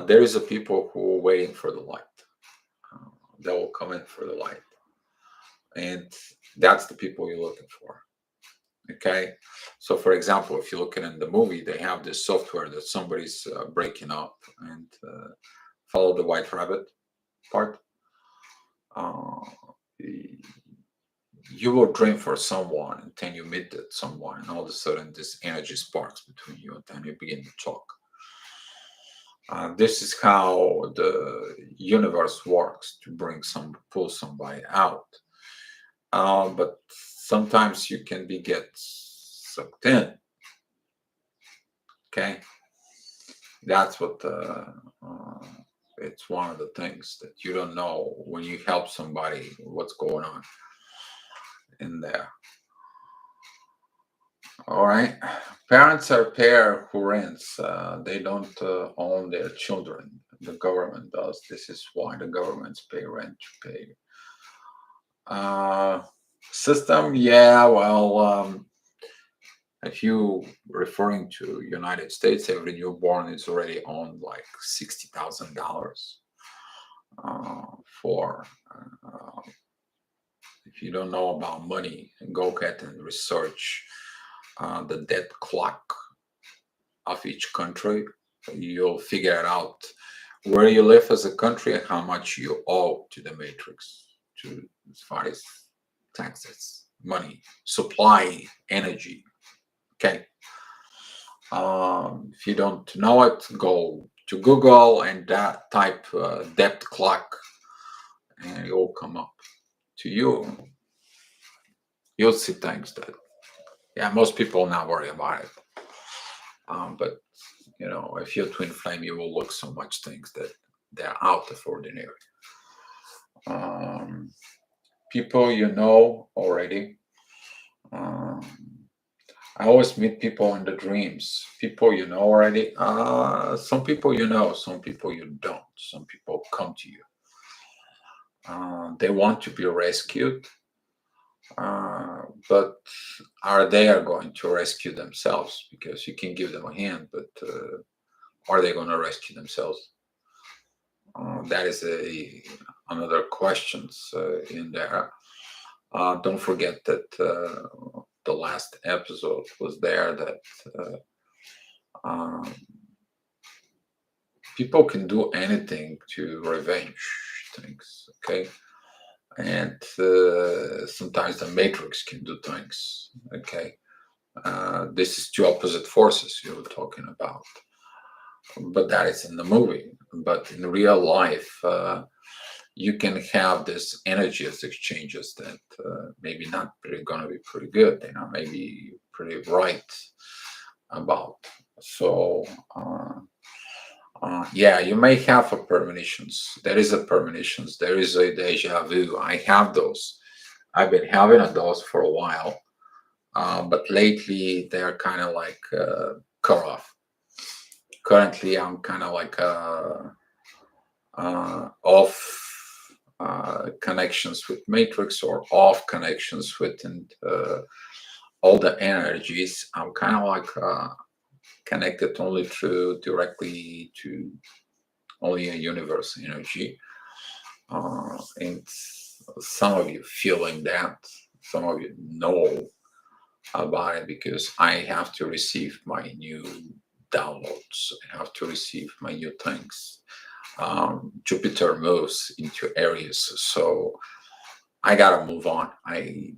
[SPEAKER 1] there is a people who are waiting for the light. They will come in for the light. And that's the people you're looking for. Okay, so for example, if you look at in the movie, they have this software that somebody's breaking up and follow the white rabbit part. Uh, you will dream for someone, and then you meet that someone, and all of a sudden this energy sparks between you, and then you begin to talk. This is how the universe works to pull somebody out. But sometimes you can get sucked in. Okay, that's what it's one of the things that you don't know when you help somebody what's going on in there. All right, parents are pair who rents. They don't own their children. The government does. This is why the governments pay rent to pay. Uh, System, yeah. Well, if you referring to United States, every newborn is already owned like $60,000 for. If you don't know about money, go get and research the debt clock of each country. You'll figure it out where you live as a country and how much you owe to the matrix, to as far as taxes, money, supply, energy. Okay. If you don't know it, go to Google and that type debt clock, and it will come up to you. You'll see things that, yeah, most people not worry about it. But If you're twin flame, you will look so much things that they're out of ordinary. Um, People you know already. Um, I always meet people in the dreams. People you know already. Some people you know, some people you don't. Some people come to you. They want to be rescued, but are they are going to rescue themselves? Because you can give them a hand, but are they going to rescue themselves? That is another questions in there. Don't forget that the last episode was there that um, people can do anything to revenge things, okay? And sometimes the matrix can do things, okay? This is two opposite forces you were talking about, but that is in the movie. But in real life, you can have this energy as exchanges that maybe not pretty gonna be pretty good, maybe pretty right about. So yeah, you may have a premonitions. There is a premonitions. There is a deja vu. I have those. I've been having those for a while, but lately they're kind of like cut off. Currently, I'm kind of like off connections with matrix or off connections with and all the energies. I'm kind of like connected only through directly to only a universe energy. And some of you feeling that, some of you know about it because I have to receive my new downloads. I have to receive my new things. Jupiter moves into Aries, so I gotta move on. I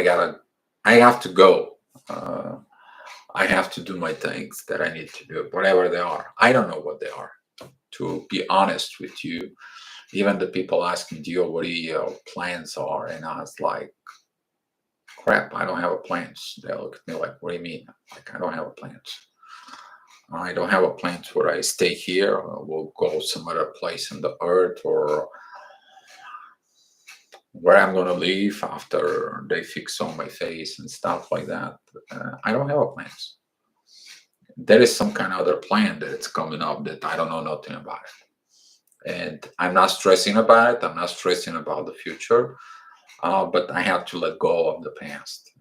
[SPEAKER 1] gotta I have to go. I have to do my things that I need to do, whatever they are. I don't know what they are. To be honest with you, even the people ask me, "Dio, what do your plans are?" And I was like, "Crap, I don't have a plans." They look at me like, "What do you mean?" Like, I don't have a plans. I don't have a plans where I stay here or will go some other place on the earth or where I'm gonna live after they fix on my face and stuff like that. I don't have a plans. There is some kind of other plan that it's coming up that I don't know nothing about it. And I'm not stressing about it. I'm not stressing about the future. But I have to let go of the past.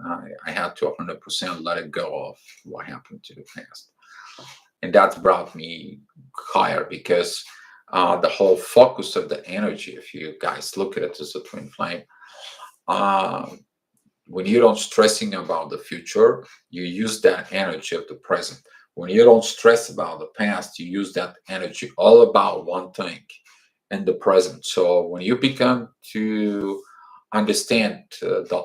[SPEAKER 1] I have to 100% let it go of what happened to the past. And that's brought me higher because the whole focus of the energy, if you guys look at it as a twin flame, uh, when you don't stressing about the future, you use that energy of the present. When you don't stress about the past, you use that energy all about one thing in the present. So when you become to understand the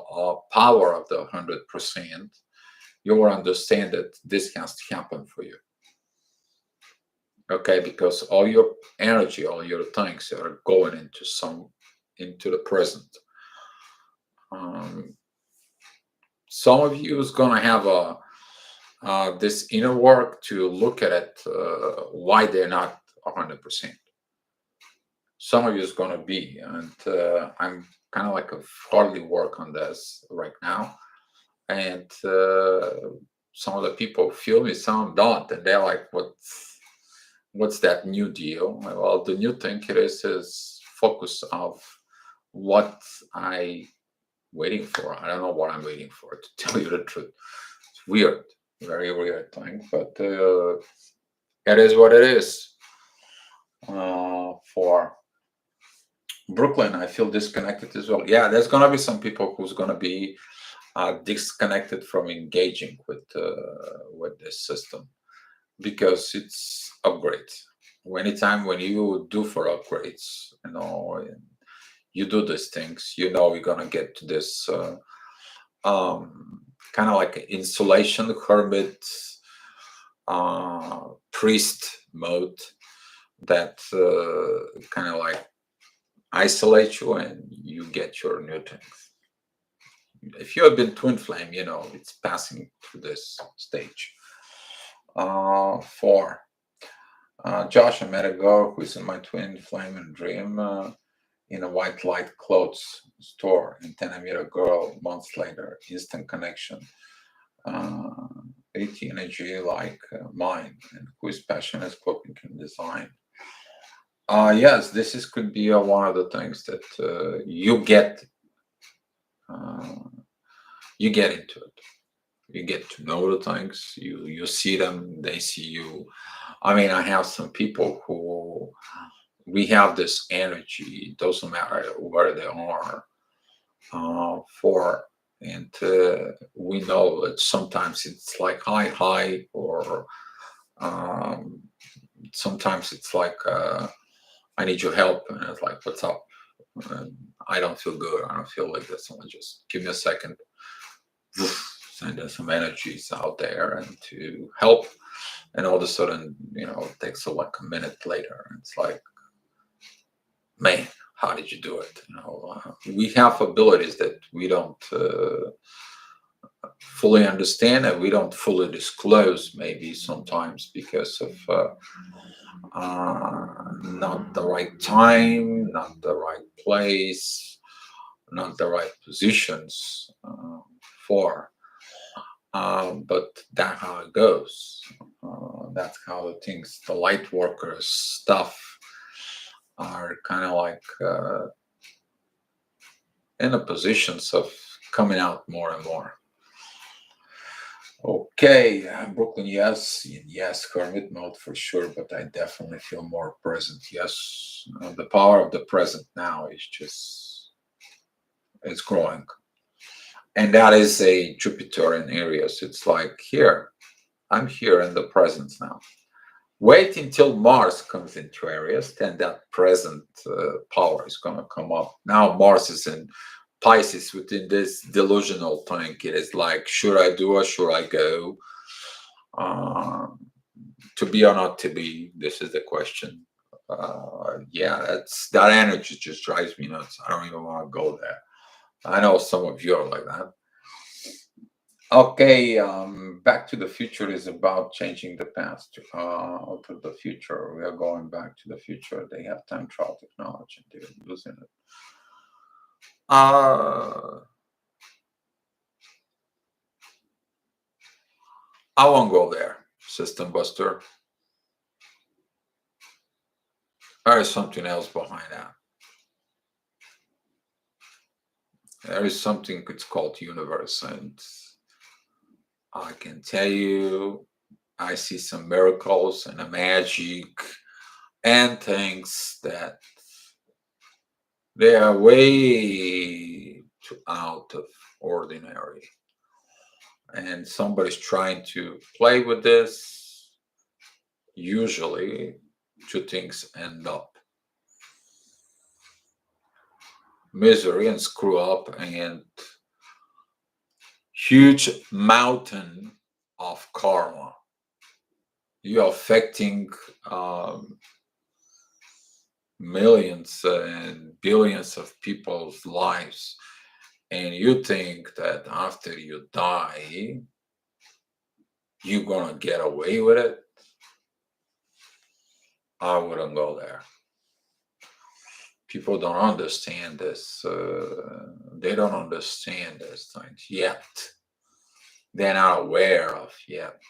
[SPEAKER 1] power of the 100%, you will understand that this has to happen for you. Okay, because all your energy, all your things are going into the present. Um, some of you is gonna have a this inner work to look at it, why they're not 100%. Some of you is gonna be, and I'm kind of like a hardly work on this right now. And some of the people feel me, some don't, and they're like, what's that new deal? Well, the new thing it is focus of what I waiting for. I don't know what I'm waiting for, to tell you the truth. It's weird, very weird thing, but it is what it is. For Brooklyn, I feel disconnected as well. Yeah, there's gonna be some people who's gonna be disconnected from engaging with this system because it's upgrades. Anytime when you do for upgrades, you do these things, you're gonna get to this kind of like insulation hermit priest mode that kind of like isolate you and you get your new things. If you have been twin flame, it's passing through this stage. Four. Josh, I met a girl who is in my twin flame and dream in a white light clothes store. And then I meet a girl months later, instant connection. Uh, 80 energy like mine, and who is passionate cooking and design. Yes, this is could be one of the things that uh, you get into it. You get to know the things. You see them. They see you. I mean, I have some people who we have this energy. It doesn't matter where they are for, and we know that sometimes it's like hi, or um, sometimes it's like I need your help, and it's like what's up? And I don't feel good. I don't feel like this. Someone just give me a second. Send us some energies out there and to help, and all of a sudden, it takes like a minute later. It's like, man, how did you do it? We have abilities that we don't fully understand, and we don't fully disclose, maybe sometimes because of not the right time, not the right place, not the right positions for. But that's how it goes. That's how the things, the light workers stuff, are kind of like in the positions of coming out more and more. Okay, Brooklyn, yes, yes, hermit mode for sure, but I definitely feel more present. Yes, the power of the present now is just, it's growing. And that is a Jupiter in Aries. It's like, here, I'm here in the present now. Wait until Mars comes into Aries, then that present power is going to come up. Now Mars is in Pisces within this delusional thing. It is like, should I do or should I go? Uh, to be or not to be? This is the question. Yeah, that energy just drives me nuts. I don't even want to go there. I know some of you are like that. Okay, Back to the Future is about changing the past to the future. We are going back to the future. They have time travel technology. They're using it. Uh, I won't go there, System Buster. There is something else behind that. There is something, it's called universe, and I can tell you, I see some miracles and a magic and things that they are way too out of ordinary. And somebody's trying to play with this. Usually, two things end up: misery and screw up, and huge mountain of karma. You're affecting millions and billions of people's lives, and you think that after you die, you're gonna get away with it. I wouldn't go there. People don't understand this. They don't understand these things yet. They're not aware of yet.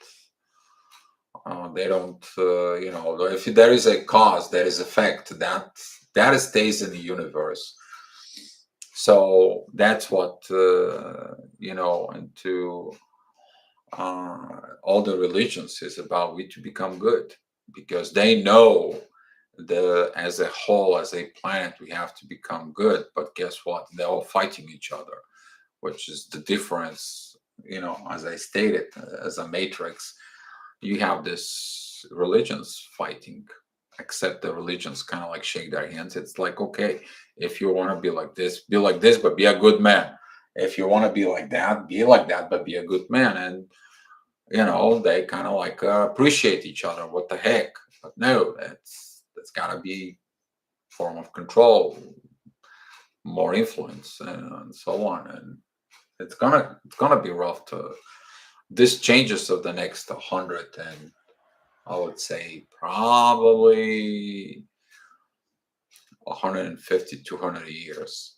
[SPEAKER 1] They don't, if there is a cause, there is effect. That stays in the universe. So that's what and to all the religions is about. We to become good, because they know as a whole, as a planet, we have to become good. But guess what? They're all fighting each other, which is the difference. As I stated, as a matrix, you have this religions fighting, except the religions kind of like shake their hands. It's like, okay, if you want to be like this, but be a good man. If you want to be like that, but be a good man. And they kind of like appreciate each other. What the heck? But no, that's gotta be form of control, more influence, and so on. And it's gonna be rough to This changes of the next 100 and I would say probably 150, 200 years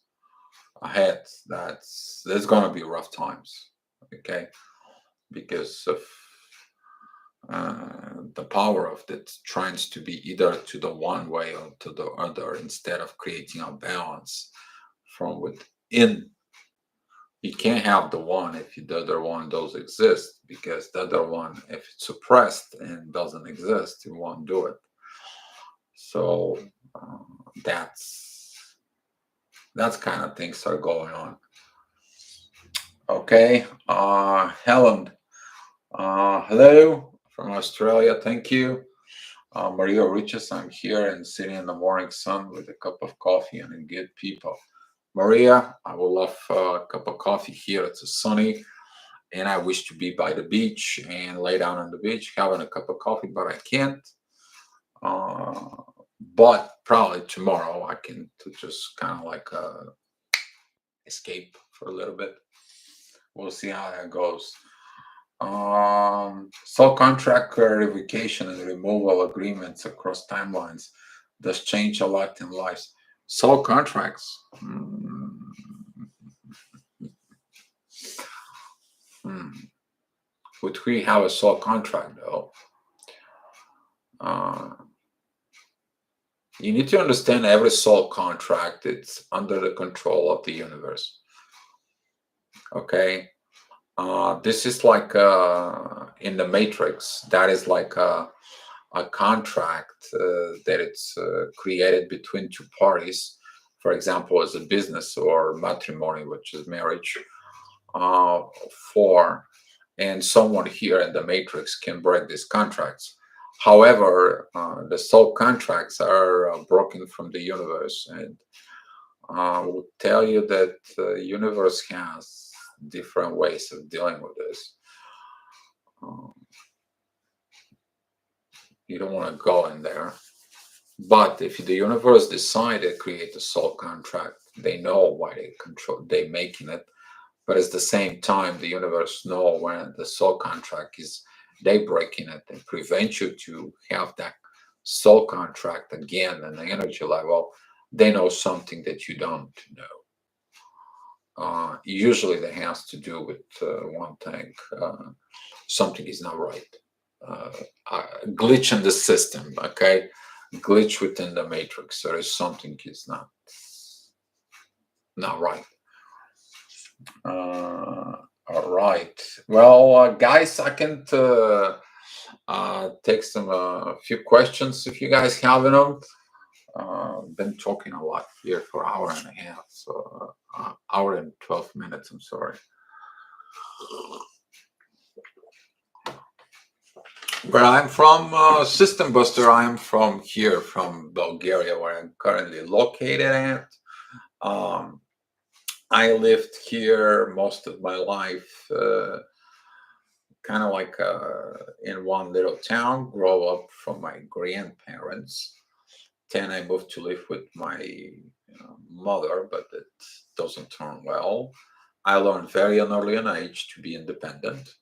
[SPEAKER 1] ahead. That's gonna be rough times, okay? Because of the power of that tries to be either to the one way or to the other instead of creating a balance from within. You can't have the one if the other one does exist, because the other one, if it's suppressed and doesn't exist, you won't do it. So uh, that's that's kind of things are going on. Okay, Helen, hello from Australia. Thank you. Maria Riches, I'm here and sitting in the morning sun with a cup of coffee and a good people. Maria, I would love a cup of coffee here. It's sunny, and I wish to be by the beach and lay down on the beach having a cup of coffee, but I can't. Uh, but probably tomorrow I can to just kind of like escape for a little bit. We'll see how that goes. Sole contract clarification and removal agreements across timelines does change a lot in lives. Sole contracts. Would we have a sole contract though? Uh, you need to understand every sole contract, it's under the control of the universe. Okay. This is like in the Matrix. That is like a contract that it's created between two parties. For example, as a business or matrimony, which is marriage, uh, for and someone here in the Matrix can break these contracts. However, the soul contracts are broken from the universe, and will tell you that the universe has different ways of dealing with this. Uh, you don't want to go in there. But if the universe decide to create a soul contract, they know why they making it. But at the same time, the universe know when the soul contract is they breaking it and prevent you to have that soul contract again and the energy level. They know something that you don't know. Usually that has to do with one thing. Something is not right. Uh, Glitch in the system, okay? Glitch within the matrix. There is something is not right. All right. Well, guys, I can take some a few questions if you guys have them. Been talking a lot here for an hour and a half, so hour and 12 minutes. I'm sorry. Where I'm from, System Buster. I'm from here, from Bulgaria, where I'm currently located at. Um, I lived here most of my life, kind of like in one little town. Grow up from my grandparents. Then I moved to live with my mother, but it doesn't turn well. I learned very early an age to be independent.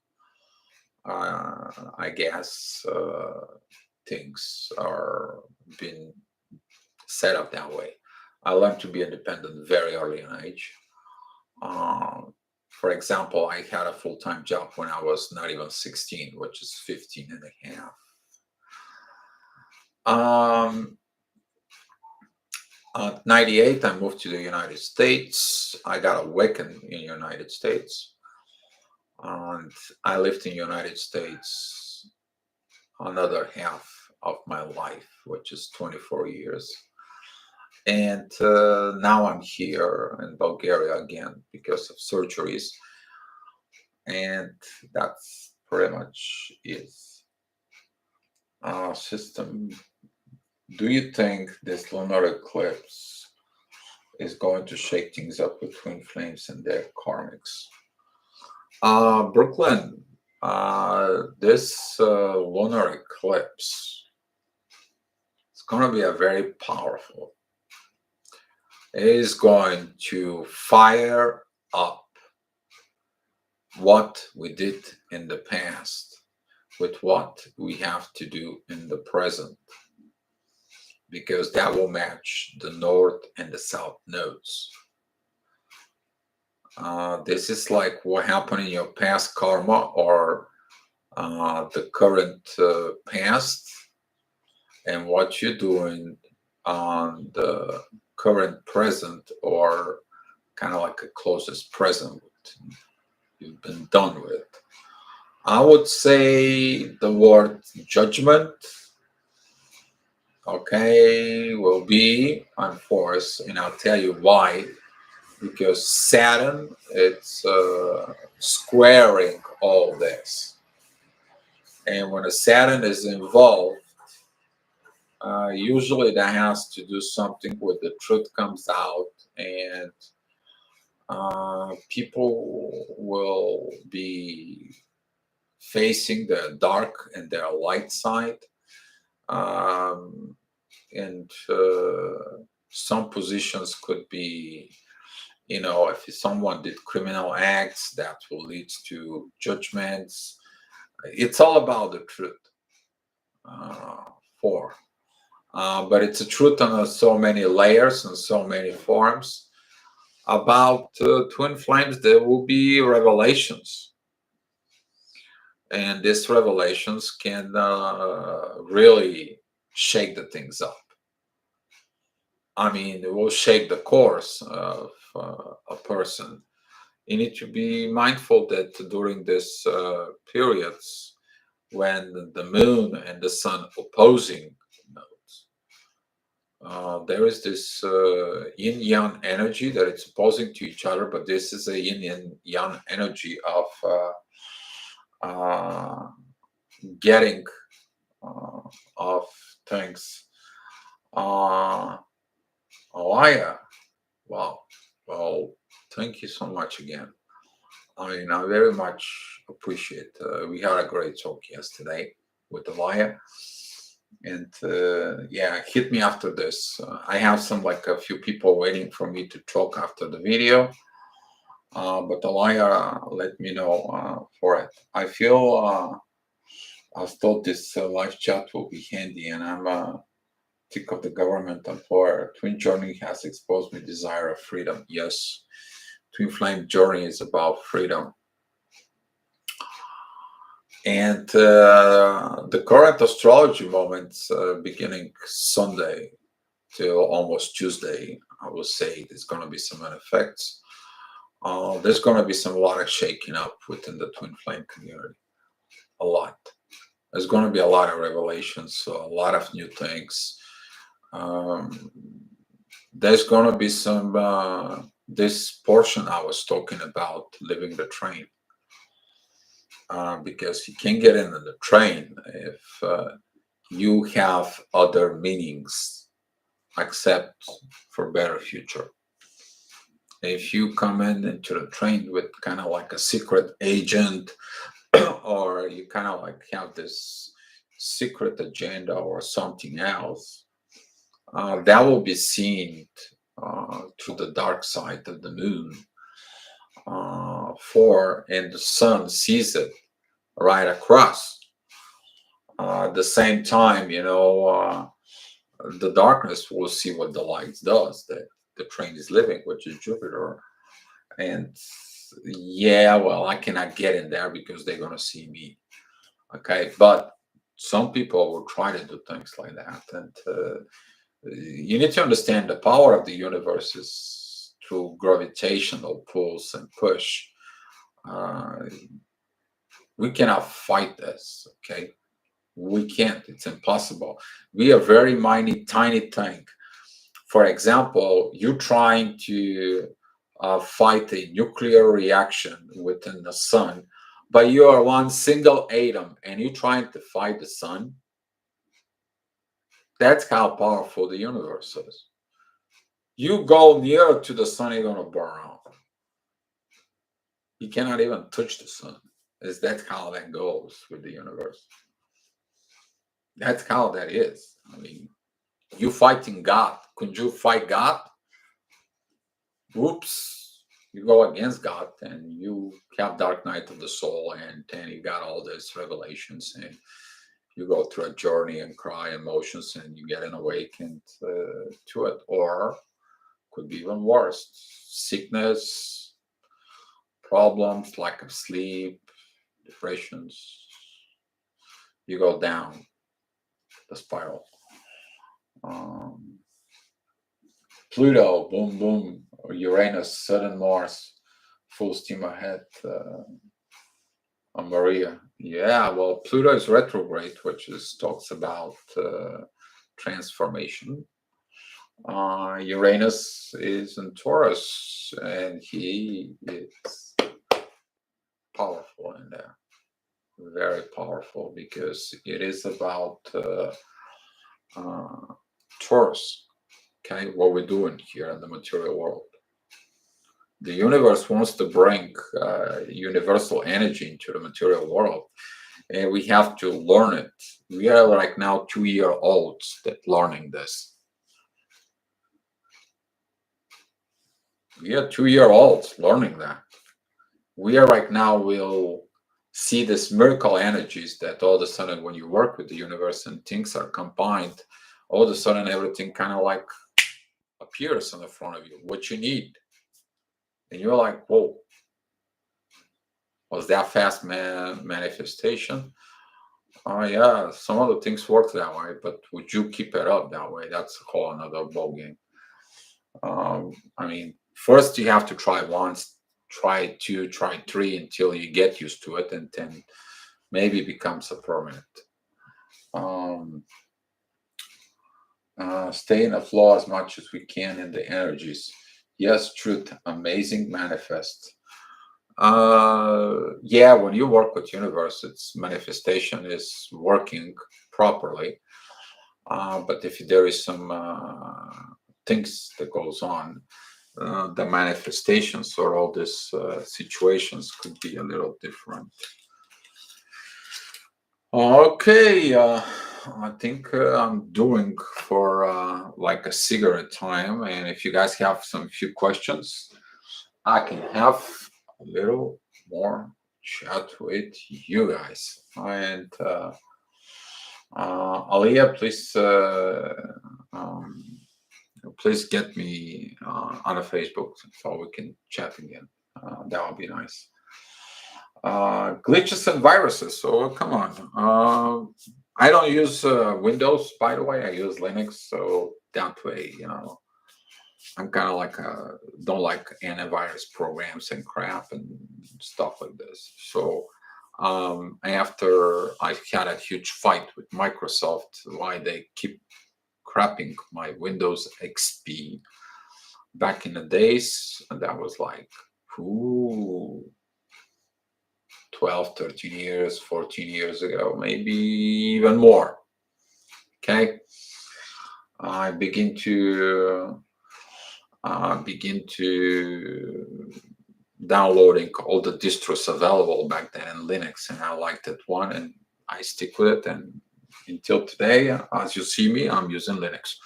[SPEAKER 1] I guess things are being set up that way. I learned to be independent very early in age. For example, I had a full-time job when I was not even 16, which is 15 and a half. At 98, I moved to the United States. I got awakened in the United States. And I lived in the United States another half of my life, which is 24 years. And now I'm here in Bulgaria again because of surgeries. And that's pretty much it. System, do you think this lunar eclipse is going to shake things up between flames and their karmics? Brooklyn, this lunar eclipse is going to be a very powerful. It is going to fire up what we did in the past with what we have to do in the present, because that will match the north and the south nodes. This is like what happened in your past karma, or the current past, and what you're doing on the current present, or kind of like a closest present you've been done with. I would say the word judgment, okay, will be on force, and I'll tell you why. Because Saturn, it's squaring all this, and when a Saturn is involved, usually that has to do something with the truth comes out, and people will be facing their dark and their light side. Um, and some positions could be, if someone did criminal acts, that will lead to judgments. It's all about the truth. Uh, for but it's a truth on so many layers and so many forms. About twin flames, there will be revelations, and these revelations can really shake the things up. I mean, it will shake the course of a person. You need to be mindful that during this periods, when the moon and the sun opposing nodes, there is this yin yang energy that it's opposing to each other, but this is a yin and yang energy of uh, getting of things. Uh, Alaya, wow. Well, thank you so much again. I mean, I very much appreciate. We had a great talk yesterday with Alaya, and yeah, hit me after this. I have some like a few people waiting for me to talk after the video, but Alaya let me know for it. I feel I thought this live chat will be handy, and I'm tick of the government employer. Twin journey has exposed me desire of freedom. Yes, twin flame journey is about freedom. And the current astrology moments, beginning Sunday till almost Tuesday, I will say there's going to be some effects. There's going to be a lot of shaking up within the twin flame community. A lot. There's going to be a lot of revelations, so a lot of new things. There's going to be some, this portion I was talking about, living the train. Because you can get into the train if you have other meanings, except for better future. If you come into the train with kind of like a secret agent, or you kind of like have this secret agenda or something else, that will be seen through the dark side of the moon. And the sun sees it right across. At the same time, the darkness will see what the light does, that the train is living, which is Jupiter. And yeah, well, I cannot get in there because they're going to see me. Okay. But some people will try to do things like that. And you need to understand the power of the universe is through gravitational pulls and push. Uh, we cannot fight this. Okay. We can't. It's impossible. We are very tiny thing. For example, you trying to fight a nuclear reaction within the sun, but you are one single atom and you're trying to fight the sun. That's how powerful the universe is. You go near to the sun, you're going to burn out. You cannot even touch the sun. Is that how that goes with the universe? That's how that is. I mean, you fighting God. Could you fight God? Whoops. You go against God, and you have dark night of the soul, and then you got all these revelations, and you go through a journey and cry emotions, and you get an awakened to it. Or could be even worse: sickness, problems, lack of sleep, depressions. You go down the spiral. Um, Pluto, boom, boom. Uranus, sudden Mars, full steam ahead. On Maria, yeah. Well, Pluto is retrograde, which is talks about transformation. Uranus is in Taurus, and he is powerful in there, very powerful, because it is about uh, Taurus. Okay, what we're doing here in the material world. The universe wants to bring universal energy into the material world, and we have to learn it. We are like now 2 year olds that learning this. We are 2 year olds learning that. We are right now will see this miracle energies that all of a sudden when you work with the universe and things are combined, all of a sudden everything kind of like appears in the front of you, what you need. And you're like, whoa, was that fast manifestation? Oh yeah, some of the things work that way, but would you keep it up that way? That's a whole another ballgame. I mean, first you have to try once, try two, try three until you get used to it, and then maybe it becomes a permanent. Um, Stay in the flow as much as we can in the energies. Yes, truth, amazing, manifest. Yeah, when you work with universe, its manifestation is working properly. But if there is some things that goes on, the manifestations or all these situations could be a little different. Okay, I think I'm doing for like a cigarette time, and if you guys have some few questions, I can have a little more chat with you guys. And Aliyah, please please get me on a Facebook so we can chat again. That would be nice. Glitches and viruses. So come on. I don't use Windows, by the way. I use Linux. So that way, I'm kind of like don't like antivirus programs and crap and stuff like this. So after I had a huge fight with Microsoft, why they keep crapping my Windows XP back in the days, and that was like, ooh, 12, 13 years, 14 years ago, maybe even more. Okay. I begin to downloading all the distros available back then in Linux, and I liked that one, and I stick with it. And until today, as you see me, I'm using Linux.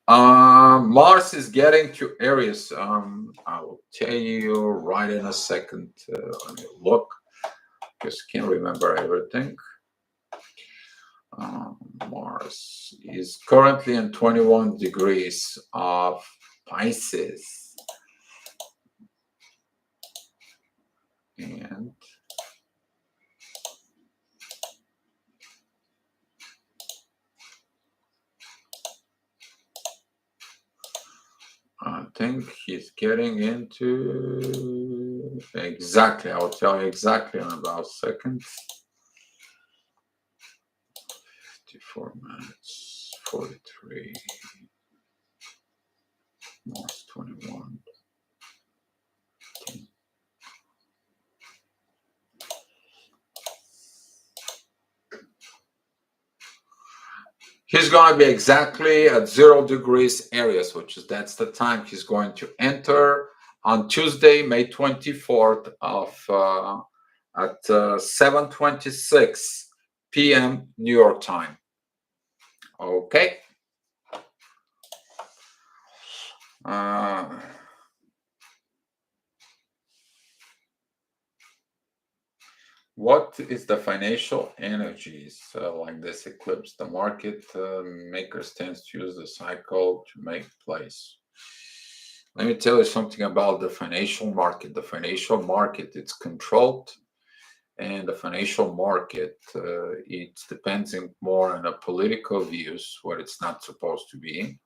[SPEAKER 1] Mars is getting to Aries. I will tell you right in a second. Let me look. Just can't remember everything. Mars is currently in 21 degrees of Pisces. And I think he's getting into exactly, I'll tell you exactly in about a second. 54 minutes, 43, Mars 21. He's going to be exactly at 0 degrees Aries, which is that's the time he's going to enter on Tuesday, May 24th at 7:26 p.m. New York time. Okay. Uh, What is the financial energies like this eclipse? The market makers tends to use the cycle to make place. Let me tell you something about the financial market. The financial market, it's controlled, and the financial market, it depends more on the political views, what it's not supposed to be.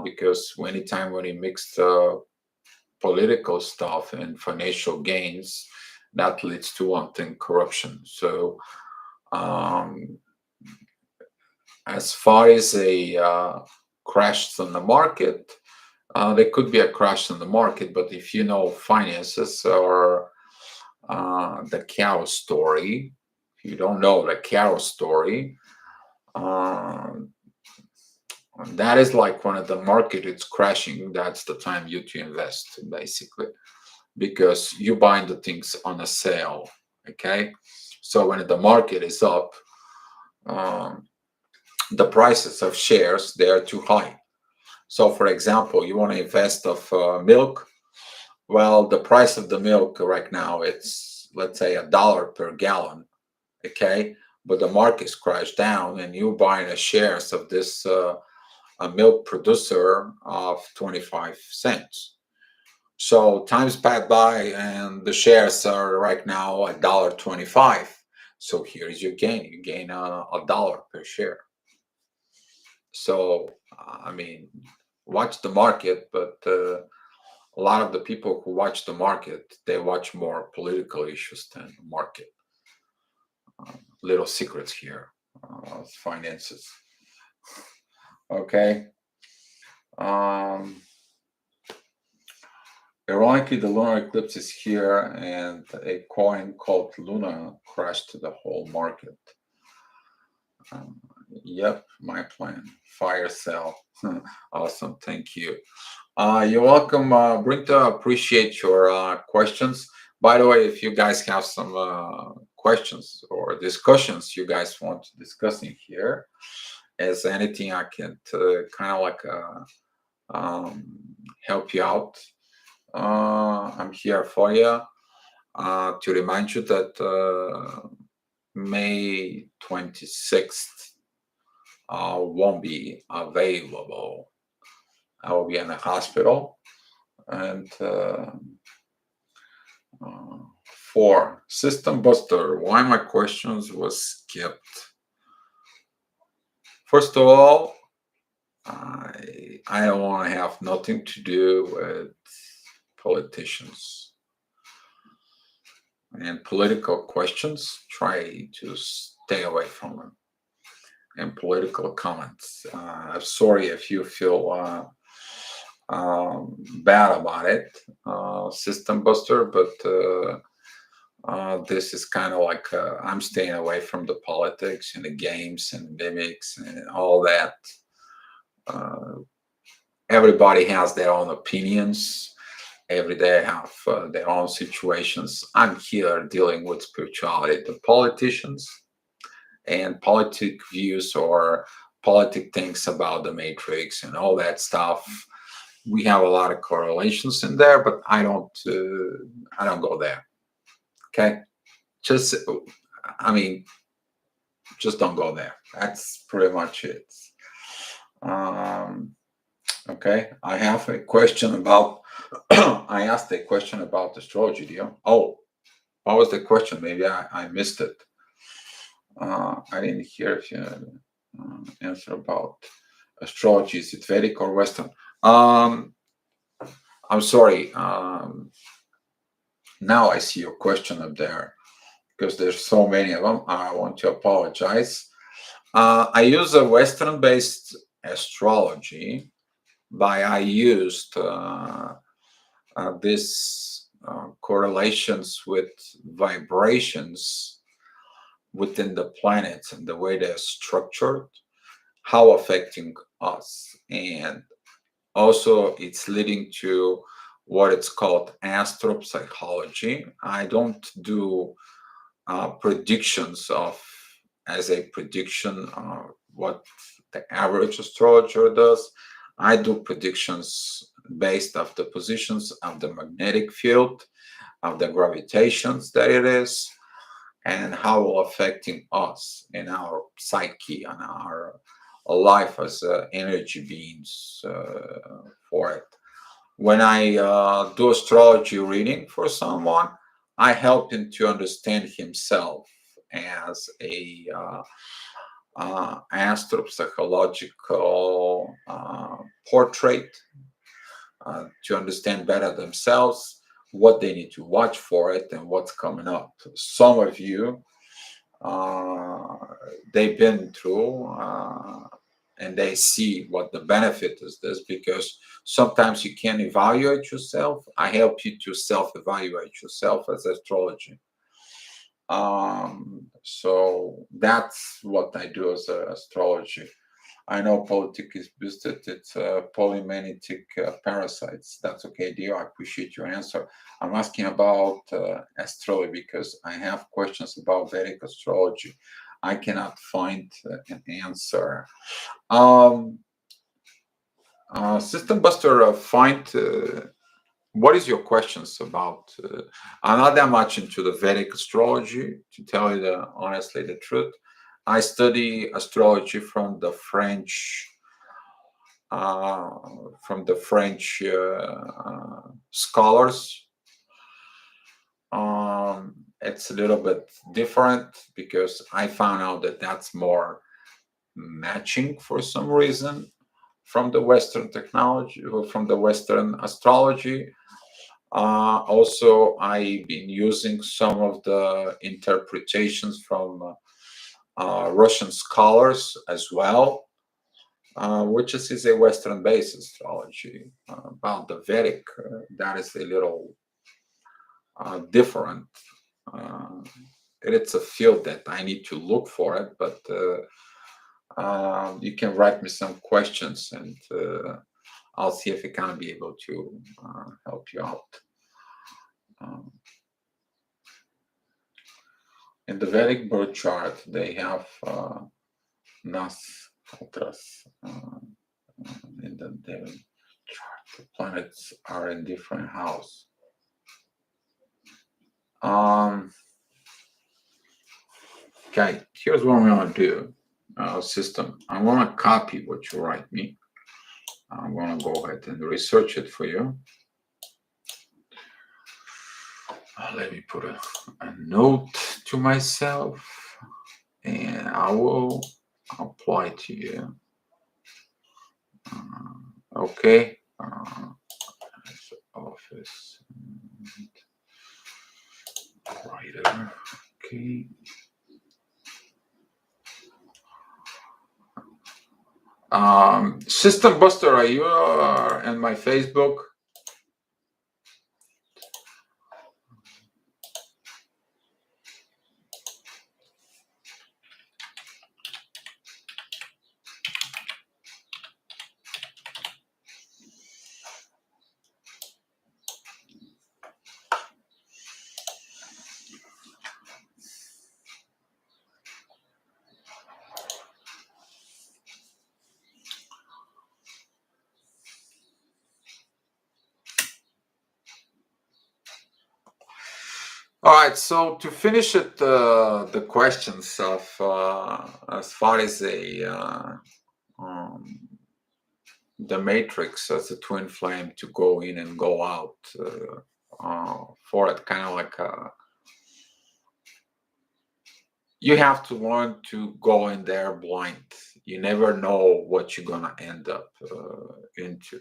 [SPEAKER 1] Because anytime when you mix political stuff and financial gains, that leads to one thing, corruption. So um, as far as a crash on the market, there could be a crash on the market, but if you know finances or the cow story, if you don't know the cow story, uh, that is like when the market is crashing, that's the time you to invest, basically, because you buying the things on a sale. Okay, so when the market is up, um, the prices of shares, they are too high. So for example, you want to invest of milk. Well, the price of the milk right now, it's, let's say, $1 per gallon. Okay, but the market's crashed down and you buying a shares of this a milk producer of 25 cents. So times pass by and the shares are right now $1.25. So here's your gain. You gain a dollar per share. So I mean, watch the market, but a lot of the people who watch the market, they watch more political issues than the market. Little secrets here, finances. Okay. Um, Ironically, the lunar eclipse is here, and a coin called Luna crashed to the whole market. Um, yep, my plan. Fire sale. Awesome, thank you. You're welcome, Brinta. Appreciate your questions. By the way, if you guys have some questions or discussions you guys want to discuss in here, is anything I can kind of like um, help you out. I'm here for you to remind you that May 26th won't be available. I will be in a hospital, and for System Buster, why my questions was skipped? First of all, I don't want to have nothing to do with politicians and political questions. Try to stay away from them. And political comments. I'm sorry if you feel bad about it, System Buster, but this is kind of like I'm staying away from the politics and the games and mimics and all that. Uh, Everybody has their own opinions. Every day have their own situations. I'm here dealing with spirituality. The politicians and politic views or politic things about the matrix and all that stuff, we have a lot of correlations in there, but I don't go there. Okay, just I mean, just don't go there. That's pretty much it. um okay, I have a question about I asked a question about astrology, deal. Oh, what was the question? Maybe I missed it. I didn't hear if you answer about astrology. Is it Vedic or Western? I'm sorry. Now I see your question up there because there's so many of them. I want to apologize. I use a Western-based astrology, but I used this correlations with vibrations within the planets and the way they're structured, how affecting us, and also it's leading to what it's called astropsychology. I don't do predictions of as a prediction what the average astrologer does. I do predictions based off the positions of the magnetic field, of the gravitations that it is. and how will affecting us in our psyche and our life as energy beings for it. When I do astrology reading for someone, I help him to understand himself as a astropsychological portrait, to understand better themselves, what they need to watch for it, and what's coming up. Some of you, uh, they've been through, and they see what the benefit is this, because sometimes you can't evaluate yourself. I help you to self-evaluate yourself as astrology. So that's what I do as astrology. I know politics is boosted. It's polymenetic parasites. That's okay, dear. I appreciate your answer. I'm asking about astrology because I have questions about Vedic astrology. I cannot find an answer. Um, System Buster, find what is your questions about? I'm not that much into the Vedic astrology, to tell you honestly the truth. I study astrology uh, from the French scholars. It's a little bit different because I found out that that's more matching for some reason from the Western technology or from the Western astrology. Also, I've been using some of the interpretations from Russian scholars as well, which is a Western-based astrology. About the Vedic, that is a little different. Uh, it's a field that I need to look for it, but you can write me some questions, and I'll see if I can be able to help you out. Um, in the Vedic birth chart, they have Nas Hatras. In the Vedic chart, the planets are in different house. Okay, here's what I'm gonna do. System, I'm gonna copy what you write me. I'm gonna go ahead and research it for you. Let me put a note to myself, and I will apply to you. Okay. Office writer. Okay. System Buster, are you in my Facebook? All right, so to finish it, the questions of as far as um, the matrix as a twin flame to go in and go out for it, kind of like you have to learn to go in there blind. You never know what you're gonna end up into.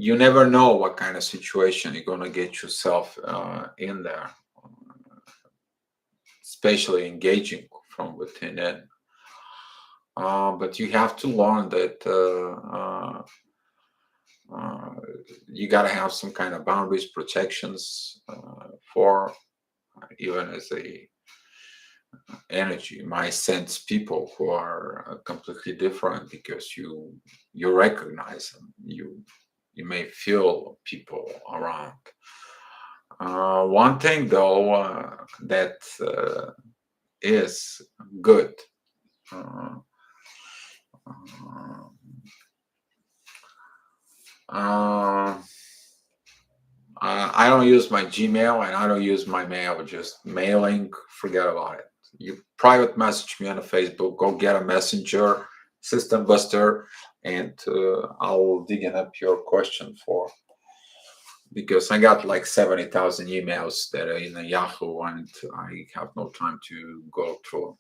[SPEAKER 1] You never know what kind of situation you're gonna get yourself in there, especially engaging from within it. But you have to learn that you got to have some kind of boundaries, protections for even as a energy. You might sense people who are completely different because you recognize them. You may feel people around. One thing though that is good. Uh, uh, I don't use my Gmail and I don't use my mail. Just mailing, forget about it. You private message me on Facebook. Go get a messenger, system buster, and I'll digging up your question for, because I got like 70,000 emails that are in a Yahoo and I have no time to go through.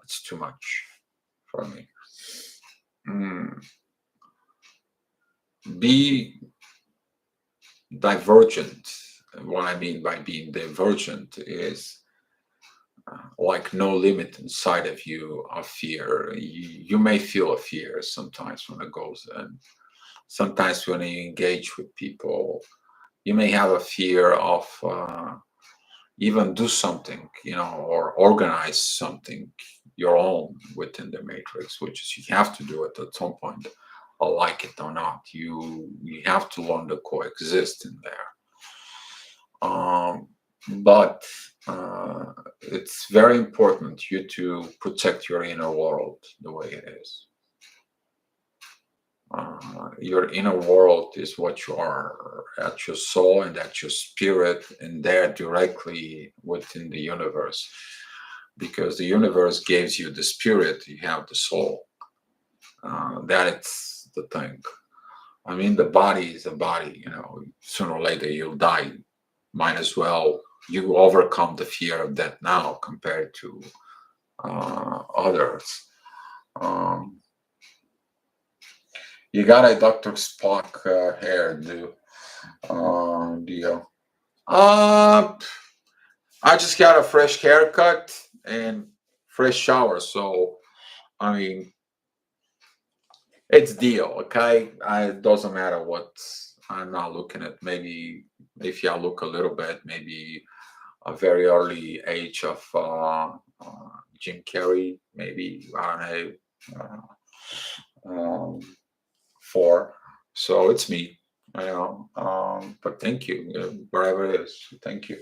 [SPEAKER 1] It's too much for me. Mm. Be divergent. What I mean by being divergent is like no limit inside of you of fear. You may feel a fear sometimes when it goes in. Sometimes when you engage with people, you may have a fear of even do something, or organize something your own within the matrix, which is you have to do it at some point, or like it or not. You have to learn to coexist in there. But it's very important you to protect your inner world the way it is. Your inner world is what you are at your soul and at your spirit, and there directly within the universe. Because the universe gives you the spirit, you have the soul. That's the thing. I mean, the body is a body. Sooner or later you'll die. Might as well you overcome the fear of death now compared to others. Um, you got a Dr. Spock hairdo deal. Uh, I just got a fresh haircut and fresh shower, so I mean it's deal. Okay, it doesn't matter what I'm not looking at. Maybe if I look a little bit, maybe a very early age of Jim Carrey, maybe I don't know, four. So it's me, But thank you, wherever it is. Thank you.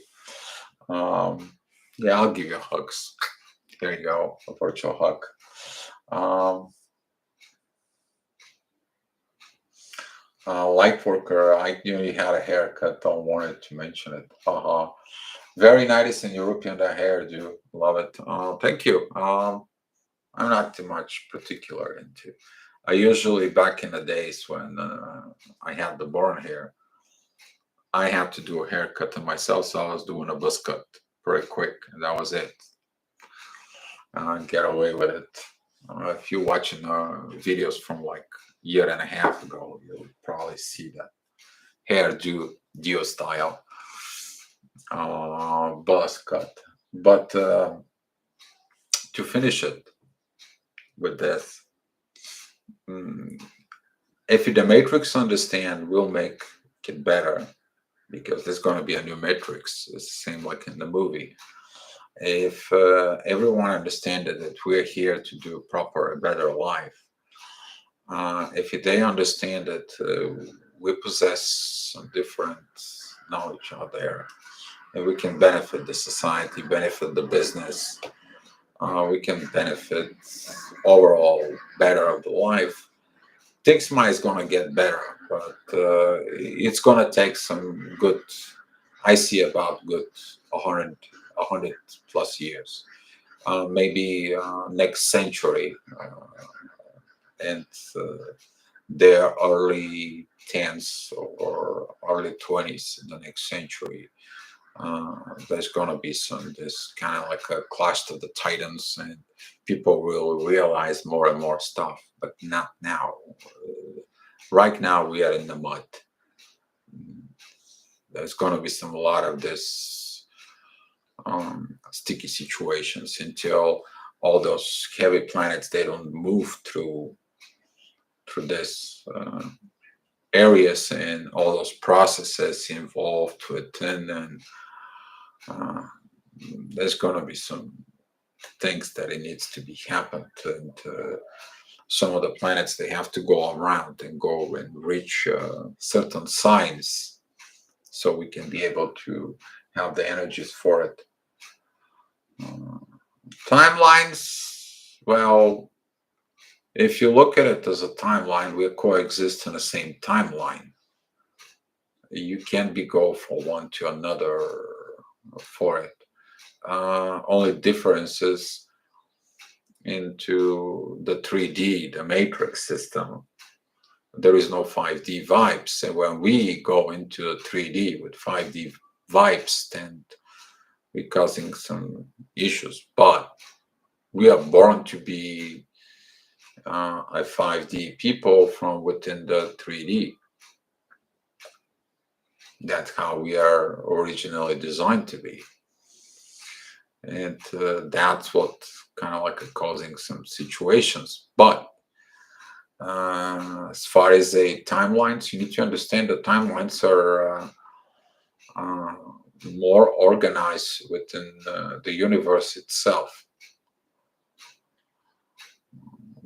[SPEAKER 1] Yeah, I'll give you hugs. There you go, a virtual hug. Um, Light worker, I you had a haircut. Don't wanted to mention it. Very nice in European hairdo. Love it. Thank you. I'm not too much particular into. I usually back in the days when I had the born hair, I had to do a haircut to myself, so I was doing a buzz cut pretty quick, and that was it. Get away with it. If you're watching videos from like year and a half ago, you'll probably see that hairdo Dio style buzz cut. But to finish it with this, mm, if the matrix understand, we'll make it better because there's going to be a new matrix. It's the same like in the movie. If everyone understands that we're here to do a proper, a better life, if they understand that we possess some different knowledge out there, and we can benefit the society, benefit the business, we can benefit overall better of the life. Things might going to get better, but it's going to take some good. I see about good 100 plus years, maybe next century, and their early 10s or early 20s in the next century. There's going to be this kind of like a clash of the titans, and people will realize more and more stuff, but not now. Right now, we are in the mud. There's going to be a lot of this sticky situations until all those heavy planets they don't move through this areas and all those processes involved within, and uh, there's going to be some things that it needs to be happened, and some of the planets they have to go around and go and reach certain signs so we can be able to have the energies for it. uh, Timelines, well, if you look at it as a timeline, we coexist in the same timeline. you can't be go from one to another for it. Only differences into the 3D, the matrix system. There is no 5D vibes. And when we go into the 3D with 5D vibes, then we're causing some issues. But we are born to be a 5D people from within the 3D. That's how we are originally designed to be. And that's what kind of like causing some situations. But as far as the timelines, you need to understand the timelines are more organized within the universe itself,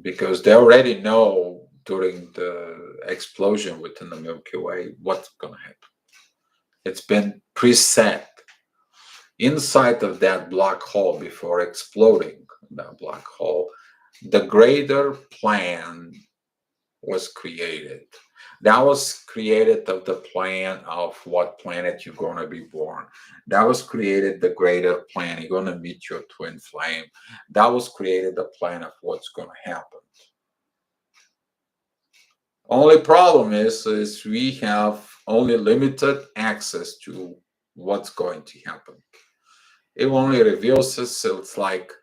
[SPEAKER 1] because they already know during the explosion within the Milky Way what's going to happen. It's been preset inside of that black hole before exploding that black hole. The greater plan was created. That was created of the plan of what planet you're going to be born. That was created the greater plan. You're going to meet your twin flame. That was created the plan of what's going to happen. Only problem is we have only limited access to what's going to happen. It only reveals us, so it's like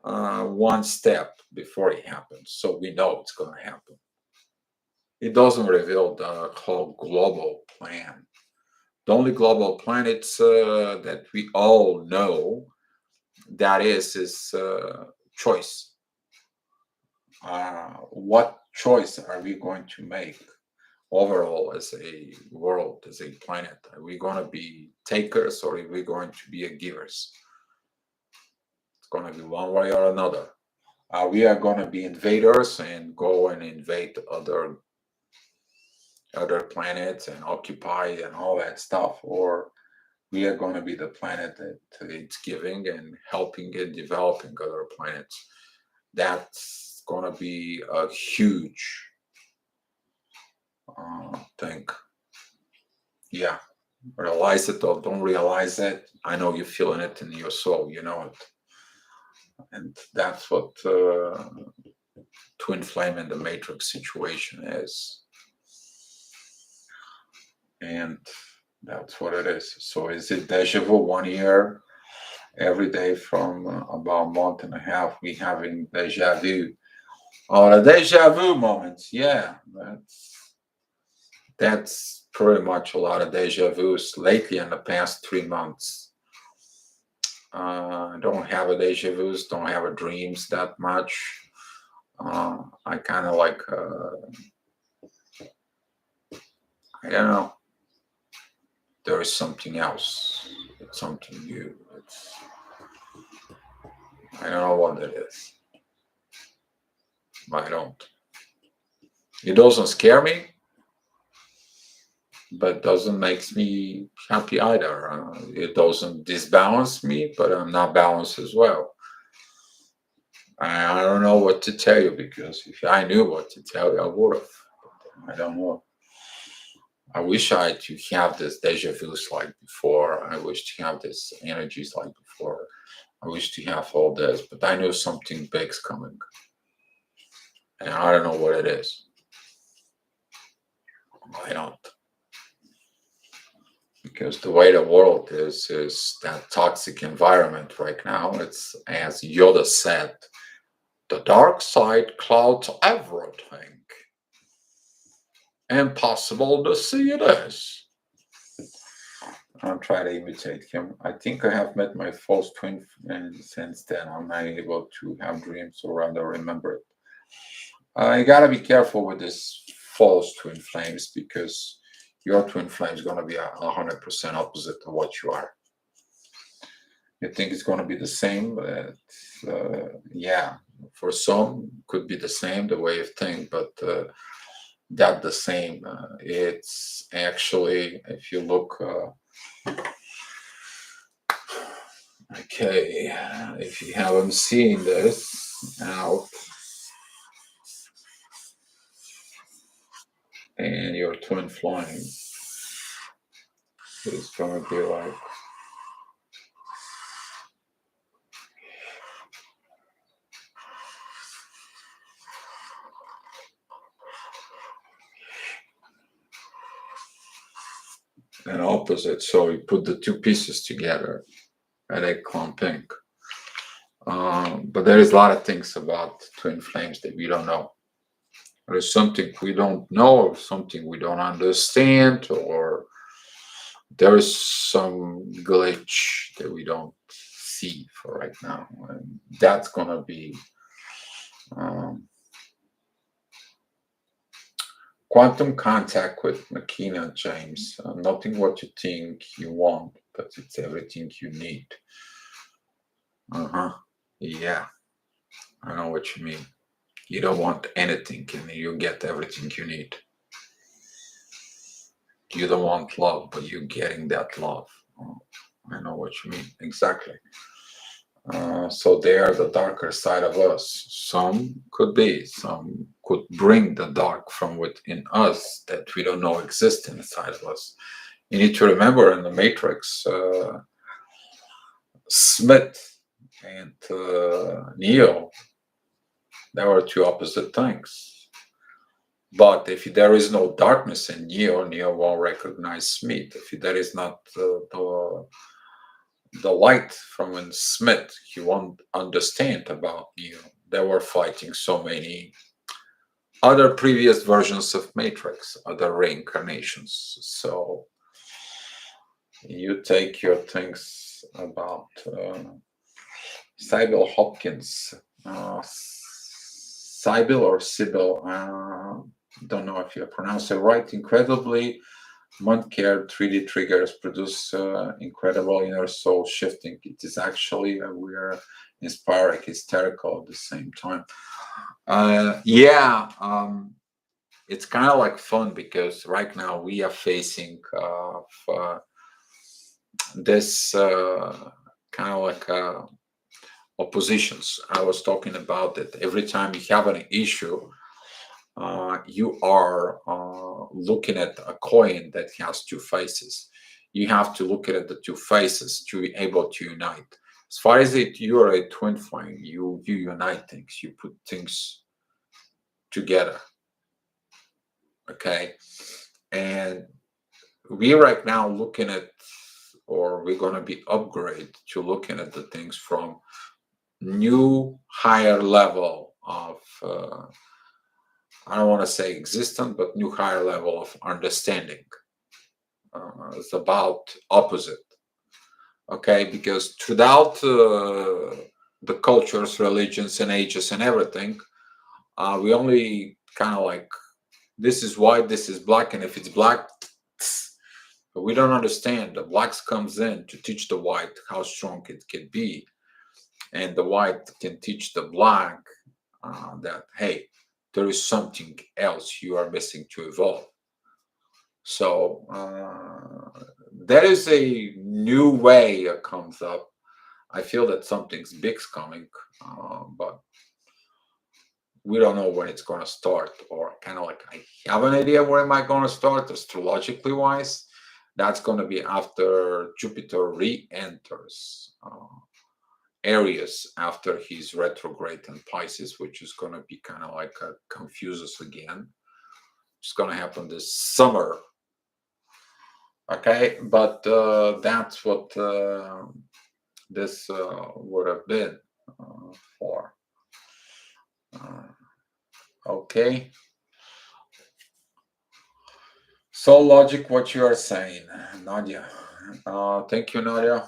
[SPEAKER 1] one step before it happens, so we know it's going to happen. It doesn't reveal the whole global plan. The only global plan that we all know that is choice. What choice are we going to make overall as a world, as a planet? Are we going to be takers or are we going to be givers? It's going to be one way or another. We are going to be invaders and go and invade other planets and occupy and all that stuff, or we are going to be the planet that it's giving and helping and developing other planets. That's going to be a huge thing. Yeah, realize it or don't realize it. I know you're feeling it in your soul, you know it. And that's what twin flame and the matrix situation is. And that's what it is. So is it deja vu 1 year? Every day from about a month and a half, we having deja vu. Oh, the deja vu moments. Yeah, that's pretty much a lot of deja vus lately in the past 3 months. I don't have a deja vus, don't have a dreams that much. I kind of like, I don't know. There is something else. It's something new. I don't know what it is. I don't. It doesn't scare me, but doesn't make me happy either. It doesn't disbalance me, but I'm not balanced as well. I don't know what to tell you, because if I knew what to tell you, I would have. I don't know. I wish I to have this deja vu like before. I wish to have this energies like before. I wish to have all this, but I know something big's coming, and I don't know what it is. I don't, because the way the world is that toxic environment right now. It's, as Yoda said, the dark side clouds everything. Impossible to see it is. I'll try to imitate him. I think I have met my false twin, and since then I'm not able to have dreams or rather remember it. You gotta be careful with this false twin flames, because your twin flame is gonna be 100% opposite of what you are. You think it's gonna be the same, but yeah, for some could be the same the way you think, but that the same. It's actually, if you look. Okay, if you haven't seen this out, and your twin flame, It's gonna be like an opposite. So you put the two pieces together and they clumping. But there is a lot of things about twin flames that we don't know. There's something we don't know, or something we don't understand, or there is some glitch that we don't see for right now. And that's gonna be um, quantum contact with McKenna James. Nothing what you think you want, but it's everything you need. Uh-huh. Yeah, I know what you mean. You don't want anything and you get everything you need. You don't want love, but you're getting that love. Oh, I know what you mean. Exactly. So they are the darker side of us. Some could be, some could bring the dark from within us that we don't know exists inside of us. You need to remember in the Matrix, Smith and Neo, there were two opposite things. But if there is no darkness in Neo, Neo won't recognize Smith. If there is not the light from in Smith, he won't understand about Neo. They were fighting so many other previous versions of Matrix, other reincarnations. So you take your things about Sybil Hopkins, Sybil or Sybil, don't know if you pronounce it right. Incredibly, Montclair 3D triggers produce incredible inner soul shifting. It is actually we're inspiring, hysterical at the same time. Yeah, it's kind of like fun because right now we are facing this kind of like oppositions. I was talking about that every time you have an issue, you are looking at a coin that has two faces. You have to look at the two faces to be able to unite. As far as it, you are a twin flame. You unite things. You put things together. Okay, and we right now looking at, or we're gonna be upgrade to looking at the things from new higher level of. I don't want to say existence, but new higher level of understanding. It's about opposite, okay? Because throughout the cultures, religions, and ages, and everything, we only kind of like this is white, this is black, and if it's black, but we don't understand. The blacks comes in to teach the white how strong it can be, and the white can teach the black that hey, there is something else you are missing to evolve. So there is a new way that comes up. I feel that something's big's coming, but we don't know when it's going to start. Or kind of like I have an idea where am I going to start astrologically wise. That's going to be after Jupiter re-enters Aries after his retrograde in Pisces, which is going to be kind of like confuse us again. It's going to happen this summer. Okay, but that's what this would have been for. Okay. So logic, what you are saying, Nadia. Thank you, Nadia.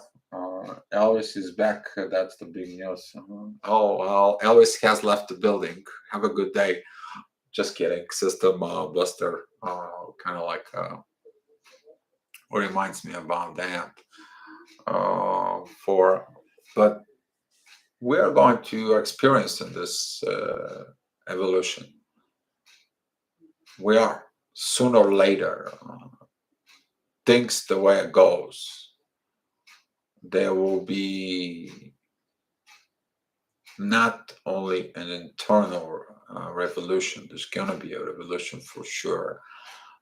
[SPEAKER 1] Elvis is back. That's the big news. Oh, well, Elvis has left the building. Have a good day. Just kidding. System buster. Kind of like what reminds me about that. But we are going to experience in this evolution. We are sooner or later. Things the way it goes. There will be not only an internal revolution. There's gonna be a revolution for sure,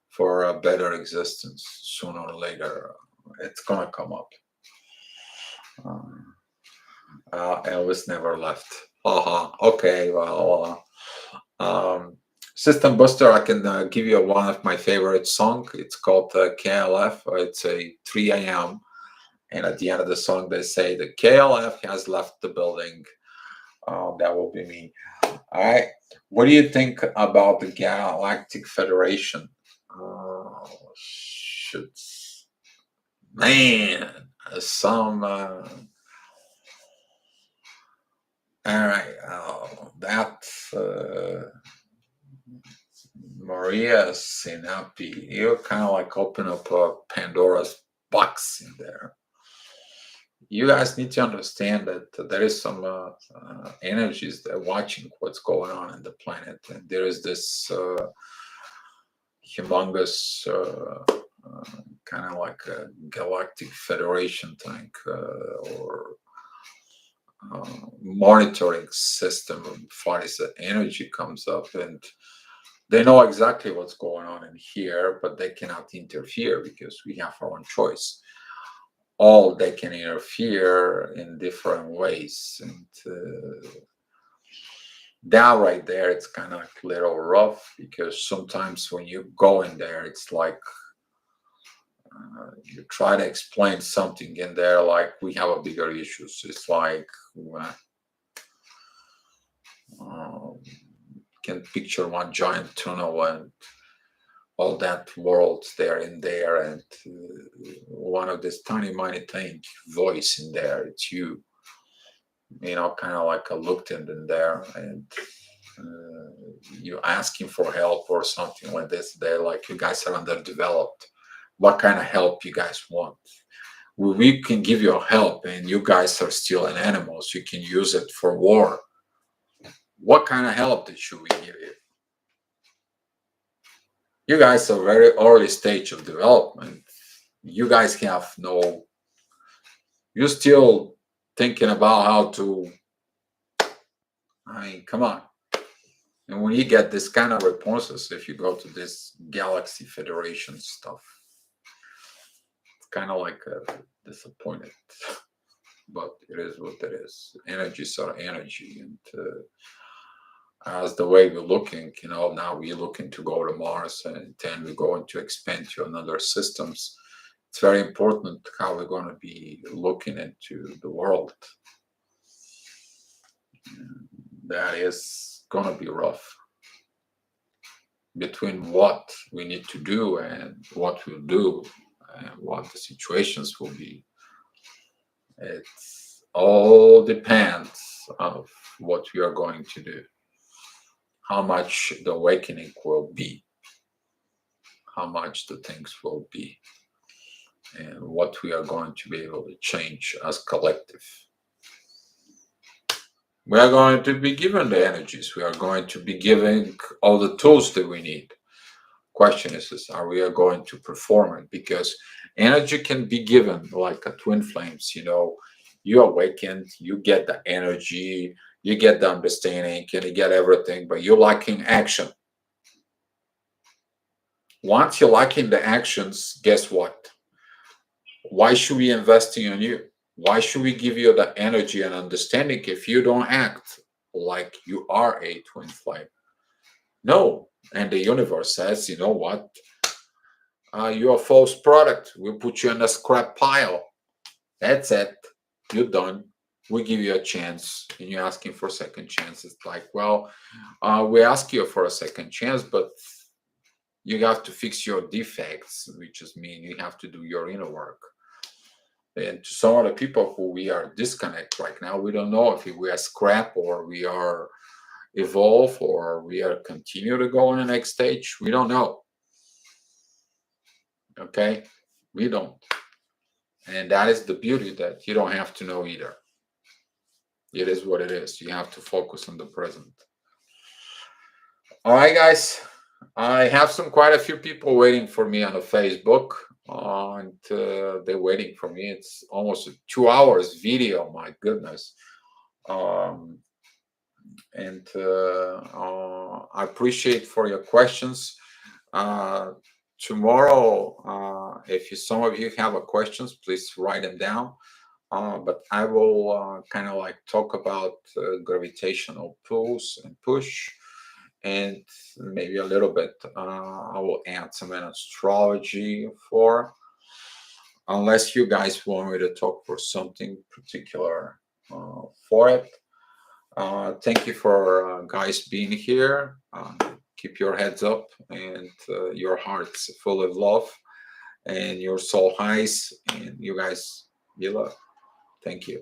[SPEAKER 1] for a better existence sooner or later. It's gonna come up. Elvis never left. Haha. Okay, well, System Buster, I can give you one of my favorite song. It's called KLF. It's a 3 a.m. And at the end of the song, they say the KLF has left the building. That will be me. All right. What do you think about the Galactic Federation? Should man some all right. That's Maria Sinapi. You kind of like open up a Pandora's box in there. You guys need to understand that there is some energies that are watching what's going on in the planet, and there is this humongous kind of like a galactic federation thing or monitoring system as far as the energy comes up, and they know exactly what's going on in here, but they cannot interfere because we have our own choice. All they can interfere in different ways, and that right there, it's kind of like a little rough because sometimes when you go in there, it's like you try to explain something in there, like we have a bigger issues. It's like can picture one giant tunnel and all that world there in there, and one of this tiny tiny thing voice in there. It's you know, kind of like a looked in there, and you asking for help or something like this. They're like, you guys are underdeveloped. What kind of help you guys want? We can give you help, and you guys are still an animals. You can use it for war. What kind of help should we give you? You guys are very early stage of development. You guys have no. You're still thinking about how to. I mean, come on. And when you get this kind of responses, if you go to this Galaxy Federation stuff, it's kind of like disappointed. But it is what it is. Energies are energy, and as the way we're looking, you know, now we're looking to go to Mars, and then we're going to expand to another systems. It's very important how we're going to be looking into the world. That is going to be rough between what we need to do and what we'll do and what the situations will be. It all depends of what we are going to do, how much the awakening will be, how much the things will be, and what we are going to be able to change as collective. We are going to be given the energies. We are going to be given all the tools that we need. Question is are we going to perform it? Because energy can be given like a twin flames. You know, you awakened, you get the energy, you get the understanding, and you get everything, but you're lacking action. Once you're lacking the actions, guess what? Why should we invest in you? Why should we give you the energy and understanding if you don't act like you are a twin flame? No. And the universe says, you know what? You're a false product. We put you in a scrap pile. That's it. You're done. We give you a chance, and you're asking for a second chance. It's like, well, we ask you for a second chance, but you have to fix your defects, which just mean you have to do your inner work. And to some of the people who we are disconnect right now, we don't know if we are scrap or we are evolve or we are continue to go on the next stage. We don't know. Okay, we don't. And that is the beauty, that you don't have to know either. It is what it is. You have to focus on the present. All right, guys. I have quite a few people waiting for me on the Facebook, and they're waiting for me. It's almost a 2 hours video. My goodness. And I appreciate for your questions. tomorrow, if you, some of you have a questions, please write them down. But I will kind of like talk about gravitational pulls and push, and maybe a little bit. I will add some in astrology for, unless you guys want me to talk for something particular for it. Thank you for guys being here. Keep your heads up and your hearts full of love and your soul highs, and you guys be loved. Thank you.